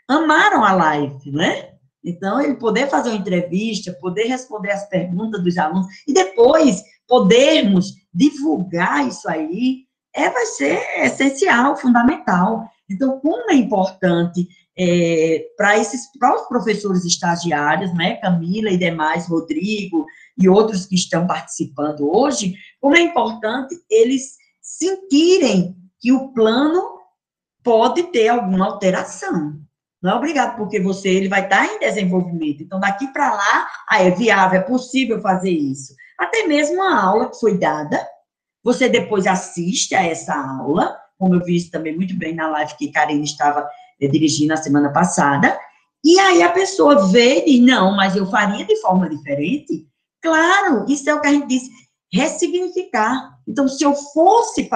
amaram a live, né? Então, ele poder fazer uma entrevista, poder responder as perguntas dos alunos, e depois podermos divulgar isso aí, vai ser essencial, fundamental. Então, como é importante para os professores estagiários, né, Camila e demais, Rodrigo e outros que estão participando hoje, como é importante eles sentirem que o plano pode ter alguma alteração. Não é obrigado, porque ele vai estar em desenvolvimento. Então, daqui para lá, é viável, é possível fazer isso. Até mesmo a aula que foi dada, você depois assiste a essa aula, como eu vi isso também muito bem na live que Karine estava dirigindo na semana passada, e aí a pessoa vê e diz, não, mas eu faria de forma diferente. Claro, isso é o que a gente diz, ressignificar. Então, se eu fosse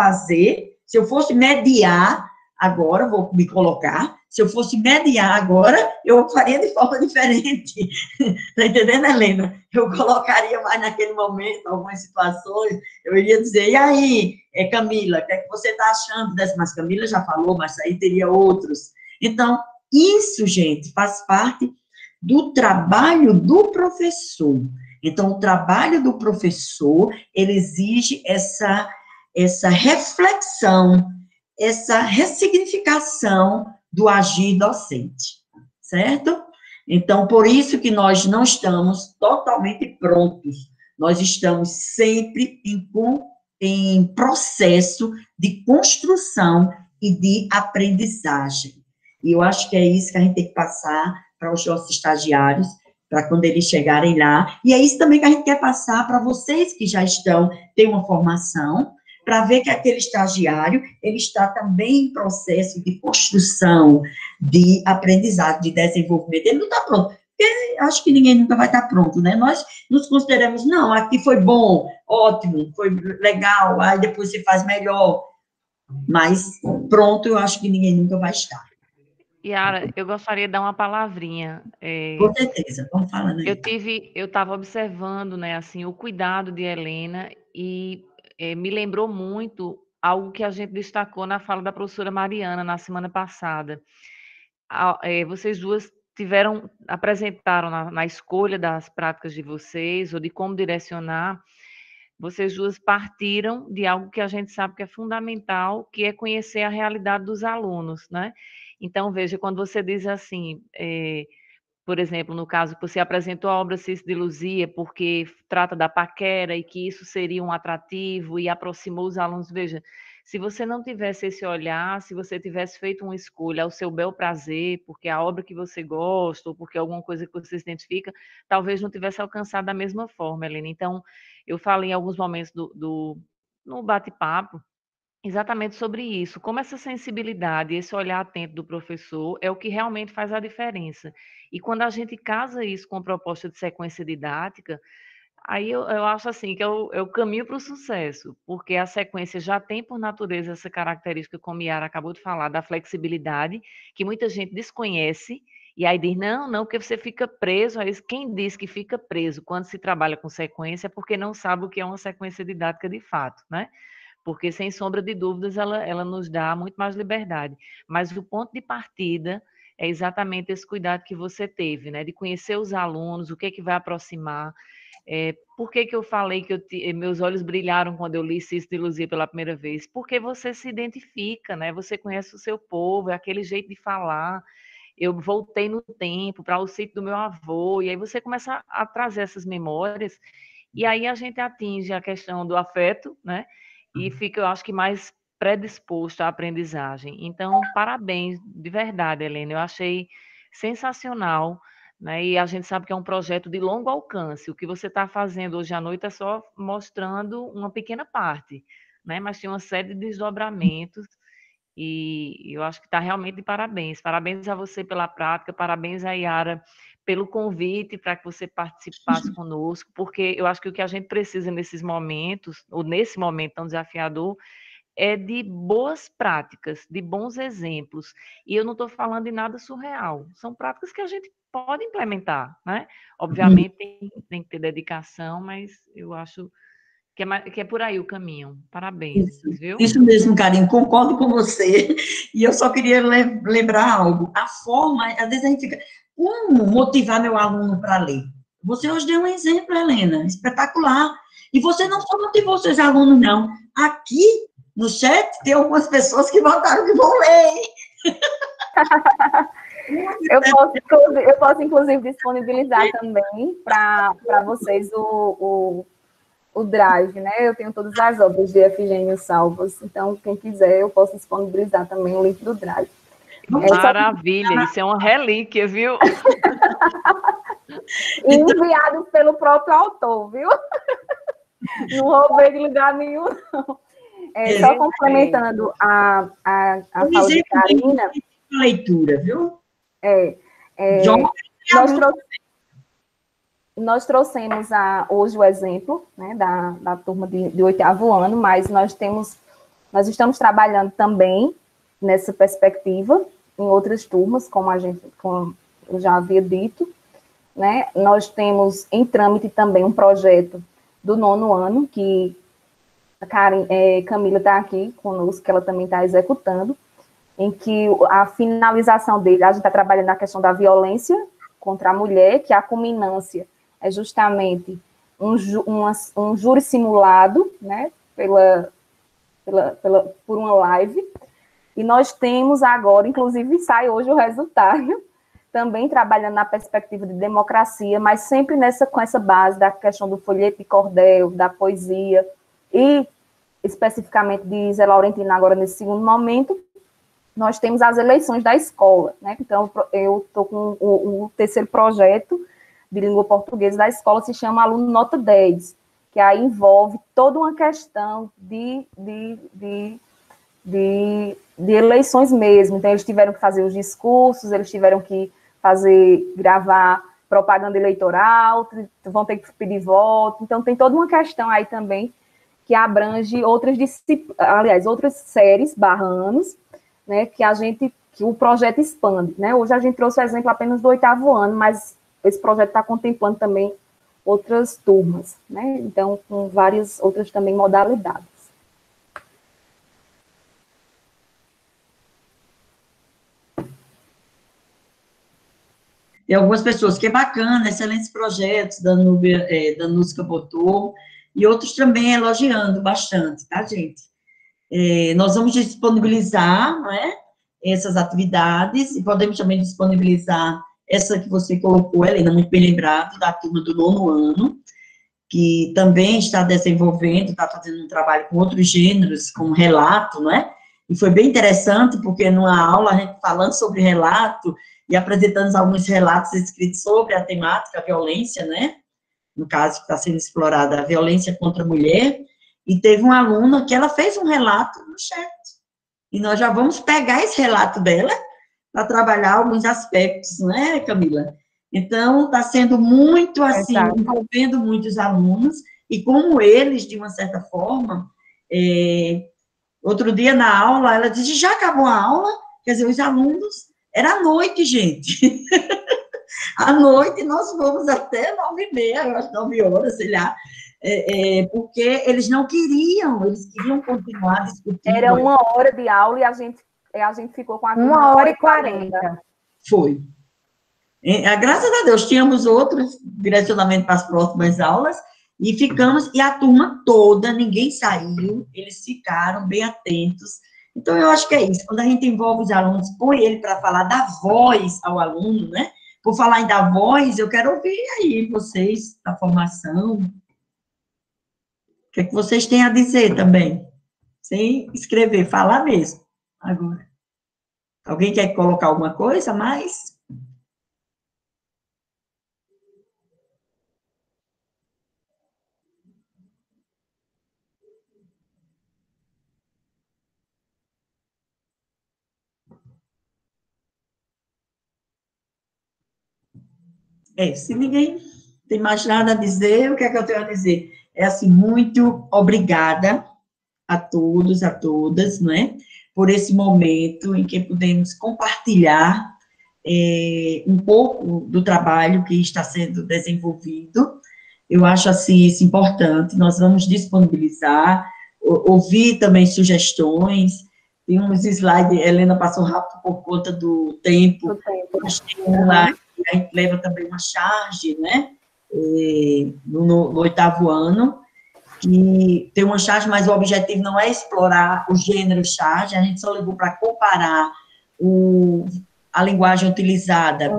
mediar, agora, vou me colocar, se eu fosse mediar agora, eu faria de forma diferente. Está entendendo, Helena? Eu colocaria mais naquele momento, algumas situações, eu iria dizer, e aí, Camila, o que é que você está achando dessa? Mas Camila já falou, mas aí teria outros. Então, isso, gente, faz parte do trabalho do professor. Então, o trabalho do professor, ele exige essa reflexão, essa ressignificação do agir docente, certo? Então, por isso que nós não estamos totalmente prontos, nós estamos sempre em processo de construção e de aprendizagem. E eu acho que é isso que a gente tem que passar para os nossos estagiários, para quando eles chegarem lá, e é isso também que a gente quer passar para vocês que já têm uma formação, para ver que aquele estagiário, ele está também em processo de construção, de aprendizado, de desenvolvimento. Ele não está pronto, porque acho que ninguém nunca vai estar pronto, né? Nós nos consideramos, não, aqui foi bom, ótimo, foi legal, aí depois você faz melhor, mas pronto, eu acho que ninguém nunca vai estar. Yara, eu gostaria de dar uma palavrinha. Com certeza, vamos falando aí. Eu estava observando, né, assim, o cuidado de Helena e me lembrou muito algo que a gente destacou na fala da professora Mariana na semana passada. Vocês duas apresentaram na escolha das práticas de vocês ou de como direcionar, vocês duas partiram de algo que a gente sabe que é fundamental, que é conhecer a realidade dos alunos, né? Então, veja, quando você diz assim, por exemplo, no caso que você apresentou a obra Cícero de Luzia, porque trata da paquera e que isso seria um atrativo e aproximou os alunos, veja, se você não tivesse esse olhar, se você tivesse feito uma escolha ao seu bel prazer, porque a obra que você gosta, ou porque alguma coisa que você se identifica, talvez não tivesse alcançado da mesma forma, Helena. Então, eu falei em alguns momentos no bate-papo, exatamente sobre isso, como essa sensibilidade, esse olhar atento do professor é o que realmente faz a diferença. E quando a gente casa isso com a proposta de sequência didática, aí eu acho assim que é o caminho para o sucesso, porque a sequência já tem por natureza essa característica, como a Yara acabou de falar, da flexibilidade, que muita gente desconhece, e aí diz, não, porque você fica preso a isso. Quem diz que fica preso quando se trabalha com sequência é porque não sabe o que é uma sequência didática de fato, né? Porque, sem sombra de dúvidas, ela nos dá muito mais liberdade. Mas o ponto de partida é exatamente esse cuidado que você teve, né? De conhecer os alunos, o que é que vai aproximar. Por que eu falei que meus olhos brilharam quando eu li Cícero de Luzia pela primeira vez? Porque você se identifica, né? Você conhece o seu povo, é aquele jeito de falar. Eu voltei no tempo para o sítio do meu avô, e aí você começa a trazer essas memórias, e aí a gente atinge a questão do afeto, né? E fica, eu acho que, mais predisposto à aprendizagem. Então, parabéns, de verdade, Helena. Eu achei sensacional, né? E a gente sabe que é um projeto de longo alcance. O que você está fazendo hoje à noite é só mostrando uma pequena parte, né? Mas tem uma série de desdobramentos e eu acho que está realmente de parabéns. Parabéns a você pela prática, parabéns a Yara pelo convite para que você participasse conosco, porque eu acho que o que a gente precisa nesses momentos, ou nesse momento tão desafiador, é de boas práticas, de bons exemplos. E eu não estou falando de nada surreal, são práticas que a gente pode implementar, né? Obviamente tem que ter dedicação, mas eu acho que é por aí o caminho. Parabéns, viu? Isso mesmo, Karine, concordo com você. E eu só queria lembrar algo. A forma, às vezes a gente fica, como motivar meu aluno para ler? Você hoje deu um exemplo, Helena, espetacular. E você não só motivou seus alunos, não. Aqui, no chat, tem algumas pessoas que votaram que vão ler. Eu posso, inclusive, disponibilizar também para vocês o Drive, né? Eu tenho todas as obras de Efigênio salvas, então, quem quiser, eu posso disponibilizar também o link do Drive. Maravilha, isso é uma relíquia, viu? Enviado pelo próprio autor, viu? Não roubei de lugar nenhum, não. Só complementando a fala de Karina. Leitura, viu? Nós trouxemos hoje o exemplo, né, da turma de 8º ano, mas nós estamos trabalhando também nessa perspectiva em outras turmas, como eu já havia dito, né? Nós temos em trâmite também um projeto do 9º ano, que a Camila está aqui conosco, que ela também está executando, em que a finalização dele, a gente está trabalhando na questão da violência contra a mulher, que a culminância é justamente um júri simulado, né, por uma live, e nós temos agora, inclusive sai hoje o resultado, também trabalhando na perspectiva de democracia, mas sempre com essa base da questão do folheto de cordel, da poesia, e especificamente de Zé Laurentina agora nesse segundo momento, nós temos as eleições da escola, né? Então, eu estou com o terceiro projeto de língua portuguesa da escola, se chama Aluno Nota 10, que aí envolve toda uma questão de eleições mesmo. Então, eles tiveram que fazer os discursos, eles tiveram que gravar propaganda eleitoral, vão ter que pedir voto. Então, tem toda uma questão aí também que abrange outras séries, anos, né, que o projeto expande, né? Hoje a gente trouxe o exemplo apenas do 8º ano, mas esse projeto está contemplando também outras turmas, né? Então, com várias outras também modalidades. Tem algumas pessoas que é bacana, excelentes projetos da Nusca botou, e outros também elogiando bastante, tá, gente? Nós vamos disponibilizar, não é, essas atividades, e podemos também disponibilizar essa que você colocou, Helena, muito bem lembrado, da turma do 9º ano, que também está desenvolvendo, está fazendo um trabalho com outros gêneros, como relato, não é? E foi bem interessante, porque numa aula, a gente falando sobre relato, e apresentando alguns relatos escritos sobre a temática, a violência, né? No caso, que está sendo explorada, a violência contra a mulher, e teve uma aluna que ela fez um relato no chat. E nós já vamos pegar esse relato dela para trabalhar alguns aspectos, né, Camila? Então, está sendo muito assim, envolvendo muitos alunos, e como eles, de uma certa forma, outro dia na aula, ela disse, já acabou a aula? Quer dizer, os alunos, era à noite, gente. À noite, nós fomos até 9h30, eu acho 9 horas, sei lá, porque eles não queriam, eles queriam continuar discutindo. Era 1 hora de aula e a gente ficou com a 1h40. Foi. Graças a Deus, tínhamos outros direcionamento para as próximas aulas, e ficamos, e a turma toda, ninguém saiu, eles ficaram bem atentos. Então, eu acho que é isso, quando a gente envolve os alunos, põe ele para falar, dá voz ao aluno, né? Por falar em dar voz, eu quero ouvir aí vocês, da formação, o que é que vocês têm a dizer também, sem escrever, falar mesmo, agora. Alguém quer colocar alguma coisa a mais? Se ninguém tem mais nada a dizer, o que é que eu tenho a dizer? Assim, muito obrigada a todos, a todas, não é? Por esse momento em que podemos compartilhar um pouco do trabalho que está sendo desenvolvido. Eu acho, assim, isso importante. Nós vamos disponibilizar, ouvir também sugestões. Tem uns slides, Helena passou rápido por conta do tempo. Mas tem um lá, a gente leva também uma charge, né? No 8º ano, que tem uma charge, mas o objetivo não é explorar o gênero charge, a gente só levou para comparar a linguagem utilizada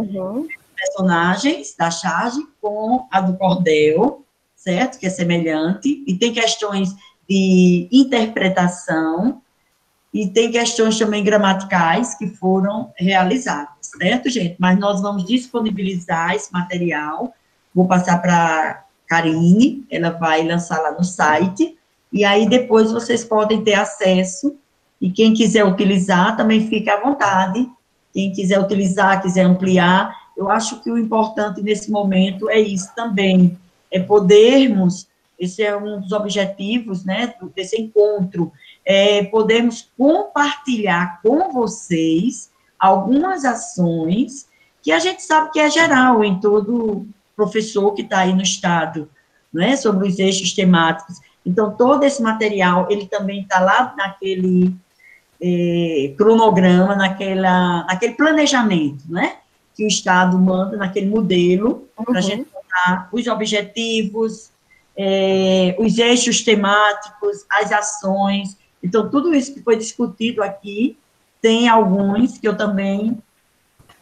personagens da charge com a do cordel, certo? Que é semelhante, e tem questões de interpretação, e tem questões também gramaticais que foram realizadas, certo, gente? Mas nós vamos disponibilizar esse material, vou passar para a Karine, ela vai lançar lá no site, e aí depois vocês podem ter acesso, e quem quiser utilizar também fica à vontade, quem quiser utilizar, quiser ampliar, eu acho que o importante nesse momento é isso também, é podermos, esse é um dos objetivos, né, desse encontro, podermos compartilhar com vocês algumas ações que a gente sabe que é geral em todo professor que está aí no estado, né, sobre os eixos temáticos. Então, todo esse material, ele também está lá naquele cronograma, naquele planejamento, né, que o Estado manda, naquele modelo, para a gente botar os objetivos, os eixos temáticos, as ações. Então, tudo isso que foi discutido aqui, tem alguns que eu também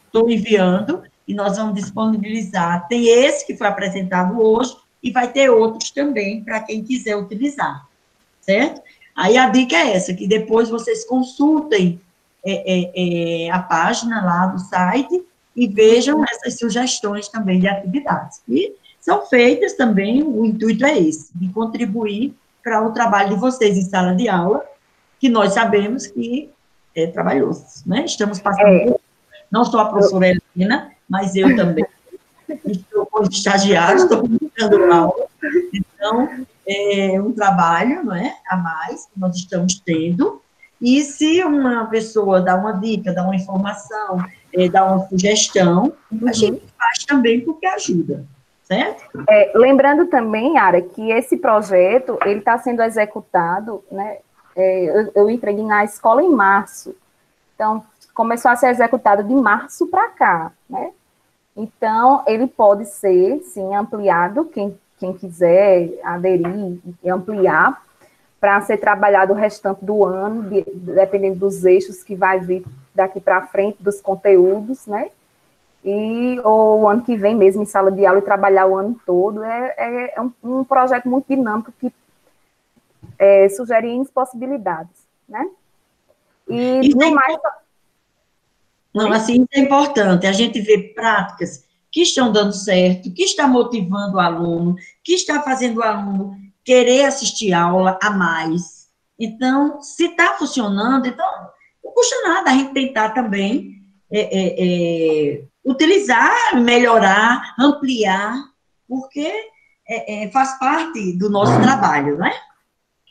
estou enviando, e nós vamos disponibilizar. Tem esse que foi apresentado hoje, e vai ter outros também, para quem quiser utilizar, certo? Aí a dica é essa, que depois vocês consultem a página lá do site e vejam essas sugestões também de atividades. E são feitas também, o intuito é esse, de contribuir para o trabalho de vocês em sala de aula, que nós sabemos que é trabalhoso, né? Estamos passando, não só a professora Helena, mas eu também, estou como estagiário, estou dando aula, então, é um trabalho, não é, a mais, que nós estamos tendo, e se uma pessoa dá uma dica, dá uma informação, dá uma sugestão, a gente faz também porque ajuda, certo? Lembrando também, Yara, que esse projeto, ele está sendo executado, né, eu entreguei na escola em março, então, começou a ser executado de março para cá, né, então, ele pode ser, sim, ampliado, quem quiser aderir e ampliar, para ser trabalhado o restante do ano, dependendo dos eixos que vai vir daqui para frente, dos conteúdos, né? Ou o ano que vem mesmo em sala de aula e trabalhar o ano todo. É um projeto muito dinâmico que sugere possibilidades, né? E no mais... Não, assim, isso é importante, a gente vê práticas que estão dando certo, que está motivando o aluno, que está fazendo o aluno querer assistir aula a mais. Então, se está funcionando, então, não custa nada a gente tentar também utilizar, melhorar, ampliar, porque faz parte do nosso trabalho, não é?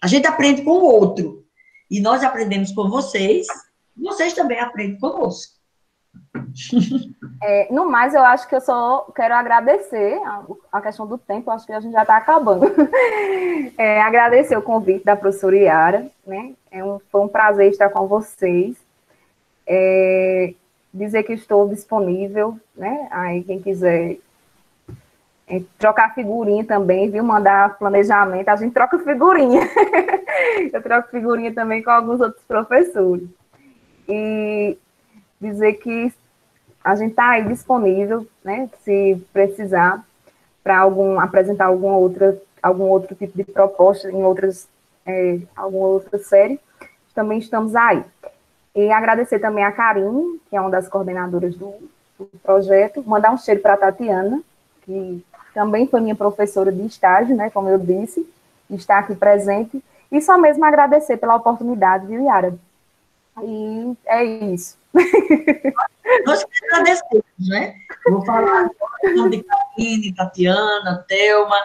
A gente aprende com o outro, e nós aprendemos com vocês também aprendem conosco. No mais, eu acho que eu só quero agradecer a questão do tempo, acho que a gente já está acabando. Agradecer o convite da professora Yara, né? Foi um prazer estar com vocês. Dizer que estou disponível, né? Aí quem quiser trocar figurinha também, viu? Mandar planejamento, a gente troca figurinha. Eu troco figurinha também com alguns outros professores. E dizer que a gente está aí disponível, né, se precisar, para apresentar algum outro tipo de proposta em alguma outra série, também estamos aí. E agradecer também a Karine, que é uma das coordenadoras do projeto, mandar um cheiro para a Tatiana, que também foi minha professora de estágio, né, como eu disse, está aqui presente, e só mesmo agradecer pela oportunidade, viu, Yara? E é isso. Nós que agradecemos, né? Vou falar de Karine, Tatiana, Thelma.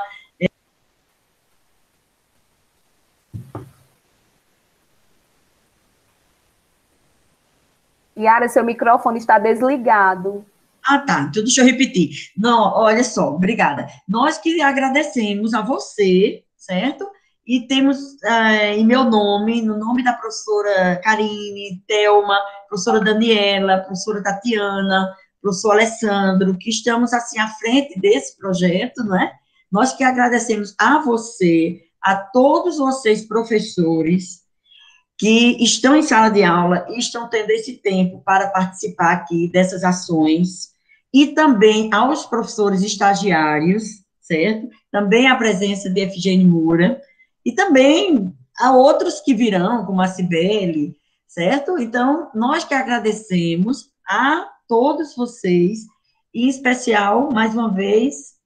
Yara, seu microfone está desligado. Ah, tá. Então, deixa eu repetir. Não, olha só, obrigada. Nós que agradecemos a você, certo? E temos, em meu nome, no nome da professora Karine, Thelma, professora Daniela, professora Tatiana, professor Alessandro, que estamos, assim, à frente desse projeto, não é? Nós que agradecemos a você, a todos vocês, professores, que estão em sala de aula e estão tendo esse tempo para participar aqui dessas ações, e também aos professores estagiários, certo? Também a presença de Efigênio Moura, e também a outros que virão, como a Cibele, certo? Então, nós que agradecemos a todos vocês, e em especial, mais uma vez,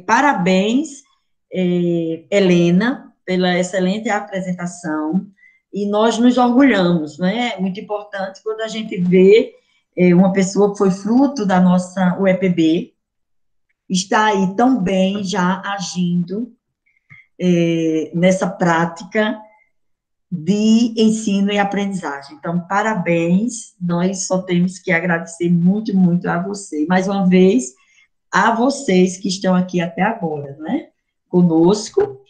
parabéns, Helena, pela excelente apresentação, e nós nos orgulhamos, né? É muito importante quando a gente vê uma pessoa que foi fruto da nossa UEPB, está aí tão bem já agindo nessa prática de ensino e aprendizagem. Então, parabéns, nós só temos que agradecer muito, muito a você. Mais uma vez, a vocês que estão aqui até agora, né? Conosco,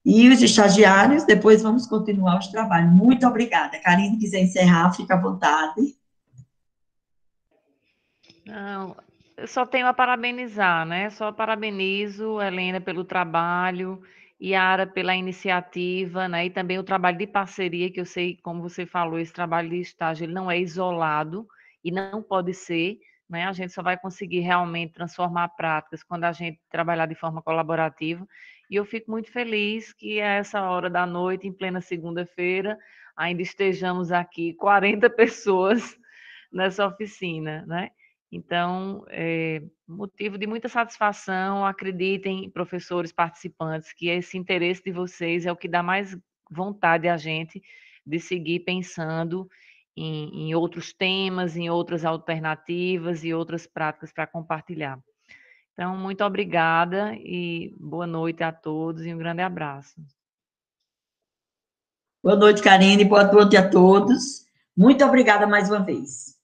e os estagiários, depois vamos continuar os trabalhos. Muito obrigada. Karine, quiser encerrar, fica à vontade. Não, eu só tenho a parabenizar, né? Só parabenizo Helena pelo trabalho, Yara pela iniciativa, né? E também o trabalho de parceria, que eu sei, como você falou, esse trabalho de estágio ele não é isolado e não pode ser, né? A gente só vai conseguir realmente transformar práticas quando a gente trabalhar de forma colaborativa. E eu fico muito feliz que a essa hora da noite, em plena segunda-feira, ainda estejamos aqui 40 pessoas nessa oficina, né? Então, motivo de muita satisfação, acreditem, professores participantes, que esse interesse de vocês é o que dá mais vontade a gente de seguir pensando em outros temas, em outras alternativas e outras práticas para compartilhar. Então, muito obrigada e boa noite a todos e um grande abraço. Boa noite, Karine, boa noite a todos. Muito obrigada mais uma vez.